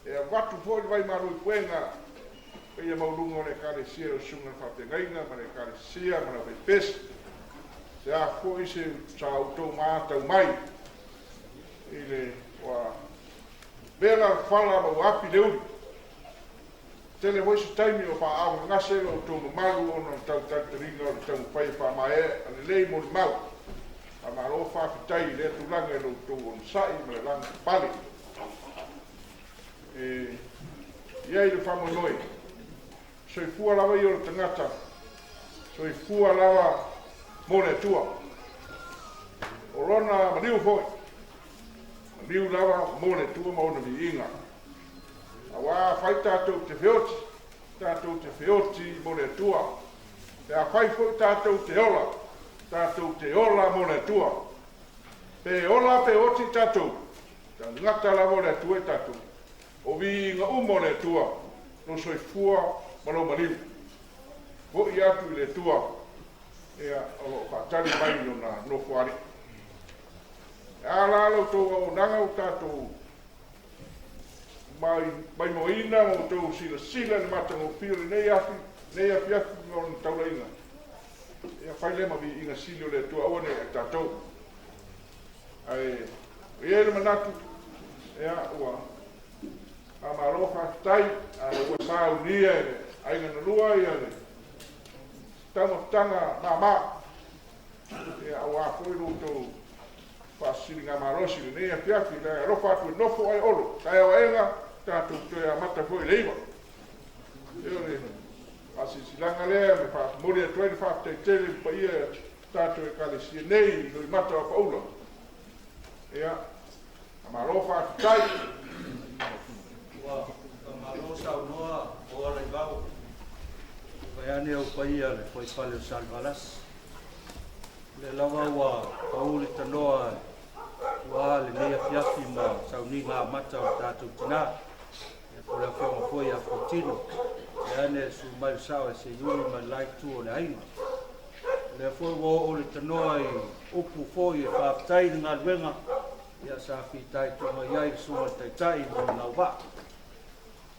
E a watu fo le vai maru i puenga, e ia maulunga o le kare sia o sunga whapengaina, ma le kare sia, ma le pes. Se a fo i se sa autou mātau mai, i le wa vela whala ma uapi le uri. Tele voice taimi o wha awa ngase o tō maru o na tau tataringa o le tau whai whamae, a le lei mo le mau. A ma lo whaafitai le tulanga e lo tō on sai, ma le langa pali. Iai le whamonoi. Soi fua lava i o le tangata. Soi fua lava mo le tua. O rona maniu foi. Maniu lava mo le tua ma ona vi inga. A wā whai tātou te whioti. Tātou te whioti mo le tua. Te a whai foi tātou te ola. Tātou te ola mo le tua. Pe ola pe oti tātou. Ta ngata lava le tua tātou. O vi inga umo le tua. No soi fua malo maniu. Ho i atu i le tua. Ea o whaatari mai no na no fuari. E ala alo tō o nanga o tātou. Mai mo ina o tō sila ni matango pio le nei afi o na taula inga. Ea whailema vi inga sili o le tua awane e tātou. Ai, e le manatu. Ea ua. A marofa tai, a ua sa unia e ainga na lua ia le. Tanga mama. E a ua foi ruto pasiri ngā marosi le nei a piaki, le rofa atu e nofo ai olo. Tai au enga, tātou te a mata foi leiva. Eo le, asi silanga lea, me wha mori a tuaini wha te tele pa ia tātou e kale si nei, no i mata a paula. Ea, a marofa atu tai. Malosa unoa o ala i vau. Vaiane au paia le poi pale o Salvalas. Le lawa ua paule tanoa ua le mea fiafi ma sauni ngā mata o tātou tina. E pole a whionga foi a Fotino. Le ane su mai sao e se yuri ma lai tu o le haina. Le foi ua o le tanoa i upu foi e whaafitai ngā luenga. ia sa fitai tonga iai suma taitai mo lau wa.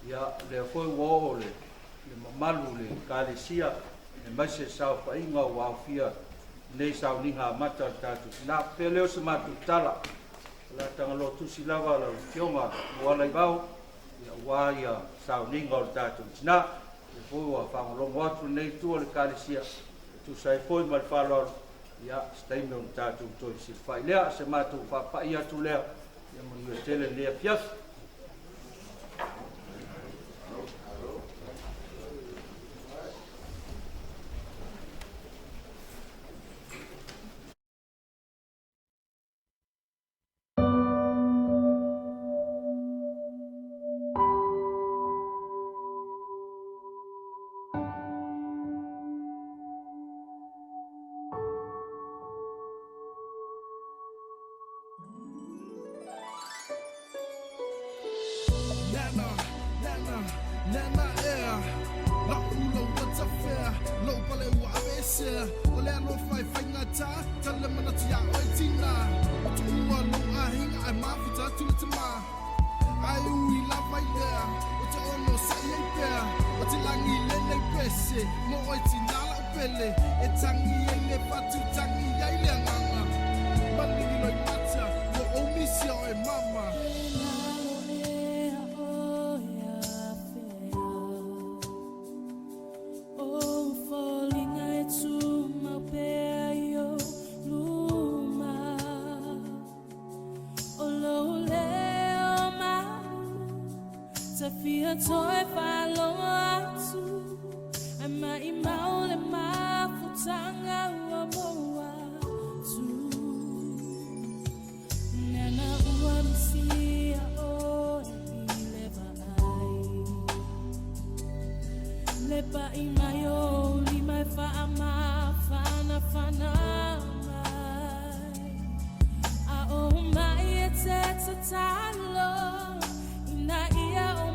Ia le foi wo le mamalu le kalesia e maise sao pa inga wa fia nei sao ninga mata tatu. Na peleo se matu tala. La tanga lo tu silava la fionga wala ibao ia wa ia sao ninga o tatu. Na le foi wa fa lo watu nei tu le kalesia tu sai foi mal falo ia stai me un tatu to si fa lea se matu fa pa ia tu lea ia mo ia tele lea pias. Nana air, la ulo what's a fair, low pale wa avese, ole no fai ngata, tale mana tia oitina, tu ua no ahinga ai mafuta tulitama, ai ui la vai there, uta ono sai there, uta langi lele pese, mo oitina la pele, e tangi ele patu tangi ai le nganga, malini loi mata, wo omisia e mama. Toi falong atu ama imaule mafutanga wa moa tu nana uamsia o ileva ai lepa imayo lima fa ama fana fana mai a o mai etsa talo ina ia o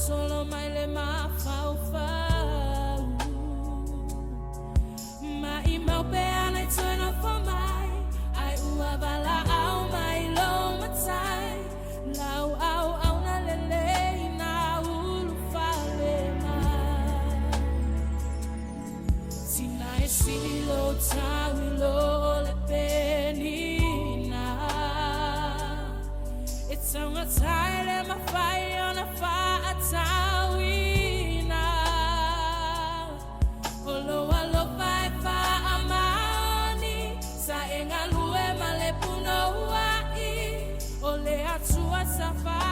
solo mai le ma fau fau ma I mau pe ana tona for mai ai ua bala au mai lo matai lau au na lele na ulu fale mai sina e silo tawi lo le penina it's on a tile and my fire on a fire tawina olo alo pai fa amani sa engalue male puno wai ole atua safa